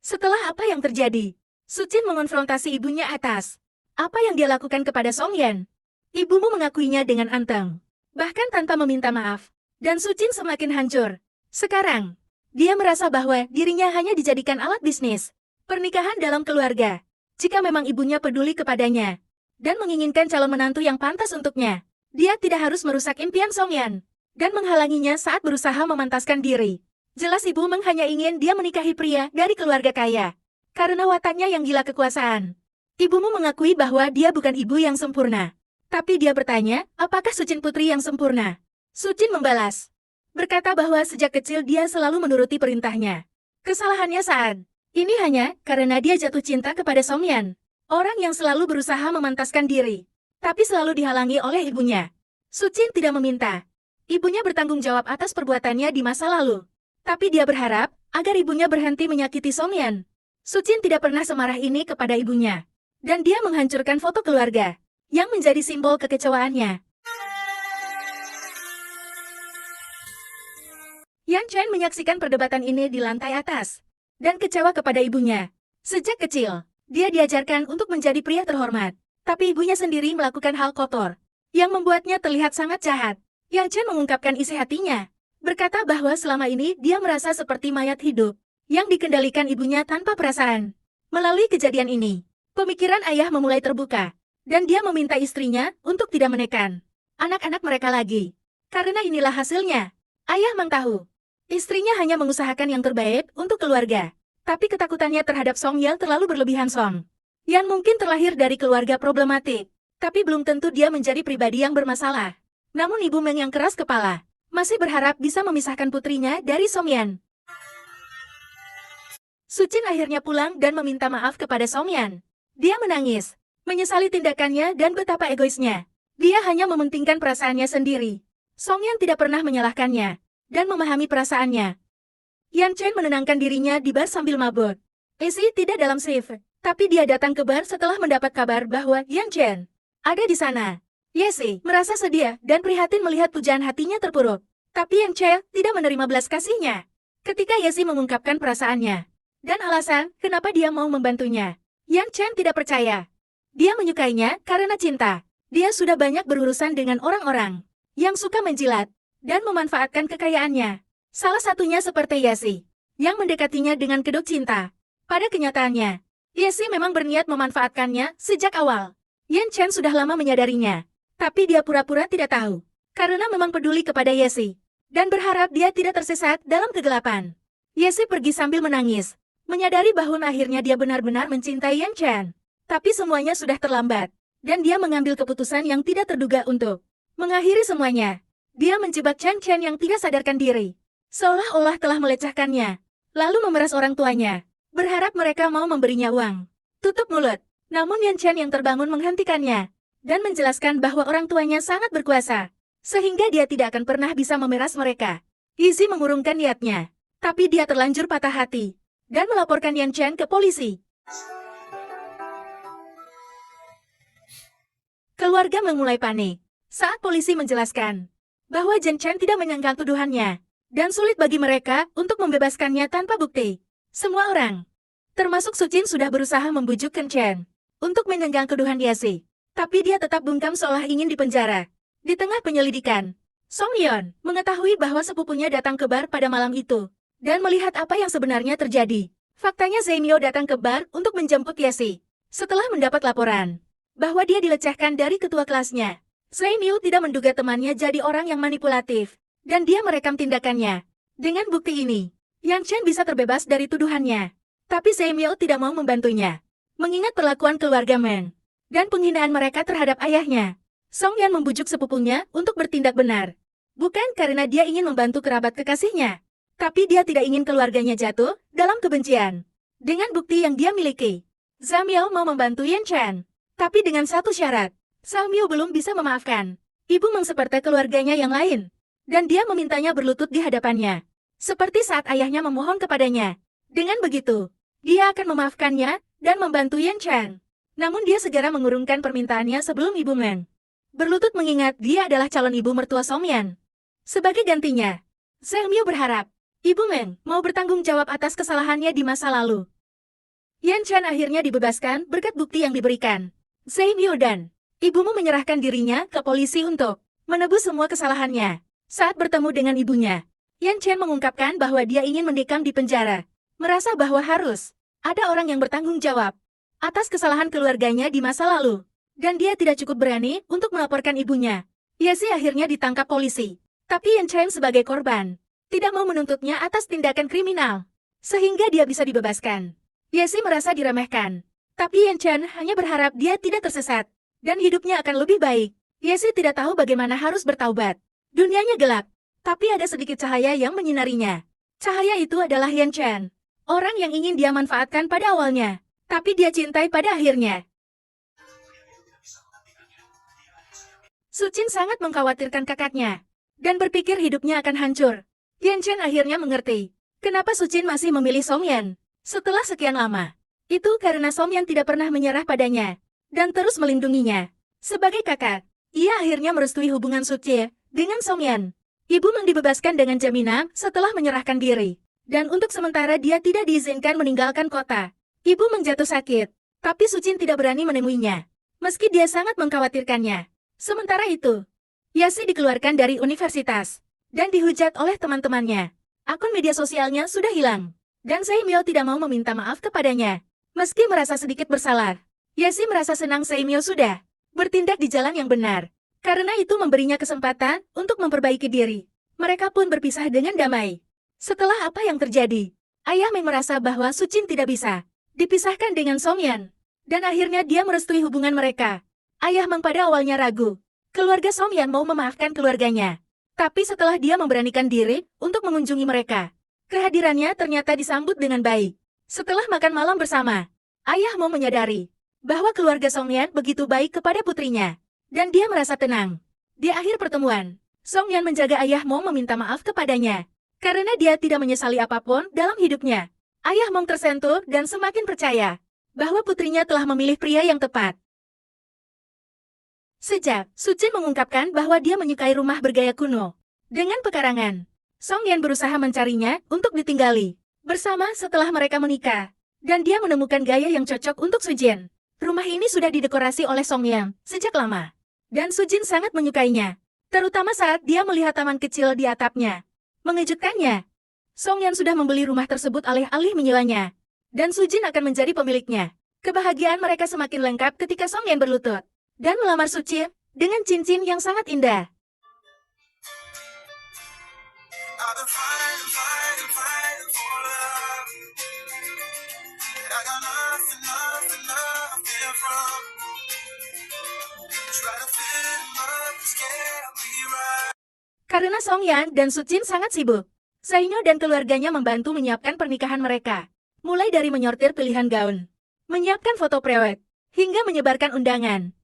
Setelah apa yang terjadi, Su Jin mengonfrontasi ibunya atas apa yang dia lakukan kepada Song Yan. Ibumu mengakuinya dengan anteng, bahkan tanpa meminta maaf, dan Su Jin semakin hancur. Sekarang, dia merasa bahwa dirinya hanya dijadikan alat bisnis pernikahan dalam keluarga. Jika memang ibunya peduli kepadanya dan menginginkan calon menantu yang pantas untuknya, dia tidak harus merusak impian Song Yan dan menghalanginya saat berusaha memantaskan diri. Jelas Ibu Meng hanya ingin dia menikahi pria dari keluarga kaya. Karena wataknya yang gila kekuasaan. Ibumu mengakui bahwa dia bukan ibu yang sempurna. Tapi dia bertanya, apakah Sucin putri yang sempurna? Sucin membalas. Berkata bahwa sejak kecil dia selalu menuruti perintahnya. Kesalahannya saat ini hanya karena dia jatuh cinta kepada Songyan. Orang yang selalu berusaha memantaskan diri. Tapi selalu dihalangi oleh ibunya. Sucin tidak meminta ibunya bertanggung jawab atas perbuatannya di masa lalu. Tapi dia berharap agar ibunya berhenti menyakiti Songyan. Sucin tidak pernah semarah ini kepada ibunya. Dan dia menghancurkan foto keluarga yang menjadi simbol kekecewaannya. Yan Chen menyaksikan perdebatan ini di lantai atas dan kecewa kepada ibunya. Sejak kecil, dia diajarkan untuk menjadi pria terhormat. Tapi ibunya sendiri melakukan hal kotor yang membuatnya terlihat sangat jahat. Yang Chen mengungkapkan isi hatinya, berkata bahwa selama ini dia merasa seperti mayat hidup yang dikendalikan ibunya tanpa perasaan. Melalui kejadian ini, pemikiran ayah memulai terbuka, dan dia meminta istrinya untuk tidak menekan anak-anak mereka lagi. Karena inilah hasilnya. Ayah Mang tahu, istrinya hanya mengusahakan yang terbaik untuk keluarga. Tapi ketakutannya terhadap Song Yel terlalu berlebihan. Song Yan mungkin terlahir dari keluarga problematik, tapi belum tentu dia menjadi pribadi yang bermasalah. Namun Ibu Meng yang keras kepala, masih berharap bisa memisahkan putrinya dari Song Yan. Sucin akhirnya pulang dan meminta maaf kepada Song Yan. Dia menangis, menyesali tindakannya dan betapa egoisnya. Dia hanya mementingkan perasaannya sendiri. Song Yan tidak pernah menyalahkannya dan memahami perasaannya. Yan Chen menenangkan dirinya di bar sambil mabuk. Esi tidak dalam shift, tapi dia datang ke bar setelah mendapat kabar bahwa Yan Chen ada di sana. Yesi merasa sedih dan prihatin melihat pujaan hatinya terpuruk. Tapi Yan Chen tidak menerima belas kasihnya. Ketika Yesi mengungkapkan perasaannya dan alasan kenapa dia mau membantunya, Yan Chen tidak percaya. Dia menyukainya karena cinta. Dia sudah banyak berurusan dengan orang-orang yang suka menjilat dan memanfaatkan kekayaannya. Salah satunya seperti Yesi, yang mendekatinya dengan kedok cinta. Pada kenyataannya, Yesi memang berniat memanfaatkannya sejak awal. Yan Chen sudah lama menyadarinya, tapi dia pura-pura tidak tahu, karena memang peduli kepada Yesi, dan berharap dia tidak tersesat dalam kegelapan. Yesi pergi sambil menangis, menyadari bahwa akhirnya dia benar-benar mencintai Yan Chen. Tapi semuanya sudah terlambat, dan dia mengambil keputusan yang tidak terduga untuk mengakhiri semuanya. Dia menjebak Chen Chen yang tidak sadarkan diri, seolah-olah telah melecehkannya, lalu memeras orang tuanya, berharap mereka mau memberinya uang. Tutup mulut, namun Yan Chen yang terbangun menghentikannya, dan menjelaskan bahwa orang tuanya sangat berkuasa, sehingga dia tidak akan pernah bisa memeras mereka. Yizi mengurungkan niatnya, tapi dia terlanjur patah hati, dan melaporkan Yan Chen ke polisi. Keluarga memulai panik saat polisi menjelaskan bahwa Yan Chen tidak menyangkal tuduhannya, dan sulit bagi mereka untuk membebaskannya tanpa bukti. Semua orang, termasuk Sucin, sudah berusaha membujuk Yan Chen untuk menyangkal tuduhan Yesi, tapi dia tetap bungkam seolah ingin dipenjara. Di tengah penyelidikan, Song Yeon mengetahui bahwa sepupunya datang ke bar pada malam itu, dan melihat apa yang sebenarnya terjadi. Faktanya Zaimyo datang ke bar untuk menjemput Yesi. Setelah mendapat laporan bahwa dia dilecehkan dari ketua kelasnya, Zaimyo tidak menduga temannya jadi orang yang manipulatif, dan dia merekam tindakannya. Dengan bukti ini, Yan Chen bisa terbebas dari tuduhannya. Tapi Zaimyo tidak mau membantunya, mengingat perlakuan keluarga Meng dan penghinaan mereka terhadap ayahnya. Song Yan membujuk sepupunya untuk bertindak benar, bukan karena dia ingin membantu kerabat kekasihnya, tapi dia tidak ingin keluarganya jatuh dalam kebencian. Dengan bukti yang dia miliki, Zaimyo mau membantu Yan Chen, tapi dengan satu syarat. Zaimyo belum bisa memaafkan Ibu Meng seperti keluarganya yang lain, dan dia memintanya berlutut di hadapannya, seperti saat ayahnya memohon kepadanya. Dengan begitu, dia akan memaafkannya dan membantu Yan Chen. Namun dia segera mengurungkan permintaannya sebelum Ibu Meng berlutut, mengingat dia adalah calon ibu mertua Song Yan. Sebagai gantinya, Zaimyo berharap Ibu Meng mau bertanggung jawab atas kesalahannya di masa lalu. Yan Chen akhirnya dibebaskan berkat bukti yang diberikan. Zaimyo dan ibumu menyerahkan dirinya ke polisi untuk menebus semua kesalahannya. Saat bertemu dengan ibunya, Yan Chen mengungkapkan bahwa dia ingin mendekam di penjara, merasa bahwa harus ada orang yang bertanggung jawab atas kesalahan keluarganya di masa lalu, dan dia tidak cukup berani untuk melaporkan ibunya. Yesi akhirnya ditangkap polisi, tapi Yan Chen sebagai korban tidak mau menuntutnya atas tindakan kriminal, sehingga dia bisa dibebaskan. Yesi merasa diremehkan, tapi Yan Chen hanya berharap dia tidak tersesat, dan hidupnya akan lebih baik. Yesi tidak tahu bagaimana harus bertaubat. Dunianya gelap, tapi ada sedikit cahaya yang menyinarinya. Cahaya itu adalah Yan Chen, orang yang ingin dia manfaatkan pada awalnya, tapi dia cintai pada akhirnya. Su Jin sangat mengkhawatirkan kakaknya, dan berpikir hidupnya akan hancur. Yan Chen akhirnya mengerti, kenapa Su Jin masih memilih Song Yan setelah sekian lama. Itu karena Song Yan tidak pernah menyerah padanya, dan terus melindunginya. Sebagai kakak, ia akhirnya merestui hubungan Su Jie dengan Song Yan. Ibu Meng dibebaskan dengan jaminan setelah menyerahkan diri, dan untuk sementara dia tidak diizinkan meninggalkan kota. Ibu Meng jatuh sakit, tapi Su Jin tidak berani menemuinya, meski dia sangat mengkhawatirkannya. Sementara itu, Yasi dikeluarkan dari universitas, dan dihujat oleh teman-temannya. Akun media sosialnya sudah hilang, dan Seimyo tidak mau meminta maaf kepadanya. Meski merasa sedikit bersalah, Yasi merasa senang Seimyo sudah bertindak di jalan yang benar, karena itu memberinya kesempatan untuk memperbaiki diri. Mereka pun berpisah dengan damai. Setelah apa yang terjadi, Ayah Meng merasa bahwa Su Jin tidak bisa dipisahkan dengan Song Yan, dan akhirnya dia merestui hubungan mereka. Ayah Meng pada awalnya ragu, keluarga Song Yan mau memaafkan keluarganya. Tapi setelah dia memberanikan diri untuk mengunjungi mereka, kehadirannya ternyata disambut dengan baik. Setelah makan malam bersama, Ayah Meng menyadari bahwa keluarga Song Yan begitu baik kepada putrinya, dan dia merasa tenang. Di akhir pertemuan, Song Yan menjaga Ayah Meng meminta maaf kepadanya, karena dia tidak menyesali apapun dalam hidupnya. Ayah Meng tersentuh dan semakin percaya bahwa putrinya telah memilih pria yang tepat. Sejak Su Jin mengungkapkan bahwa dia menyukai rumah bergaya kuno dengan pekarangan, Song Yan berusaha mencarinya untuk ditinggali bersama setelah mereka menikah, dan dia menemukan gaya yang cocok untuk Su Jin. Rumah ini sudah didekorasi oleh Song Yan sejak lama, dan Su Jin sangat menyukainya, terutama saat dia melihat taman kecil di atapnya. Mengejutkannya, Song Yan sudah membeli rumah tersebut alih-alih menyewanya, dan Su Jin akan menjadi pemiliknya. Kebahagiaan mereka semakin lengkap ketika Song Yan berlutut dan melamar Su Jin dengan cincin yang sangat indah. Karena Song Yan dan Su Jin sangat sibuk, Sainyo dan keluarganya membantu menyiapkan pernikahan mereka. Mulai dari menyortir pilihan gaun, menyiapkan foto prewed, hingga menyebarkan undangan.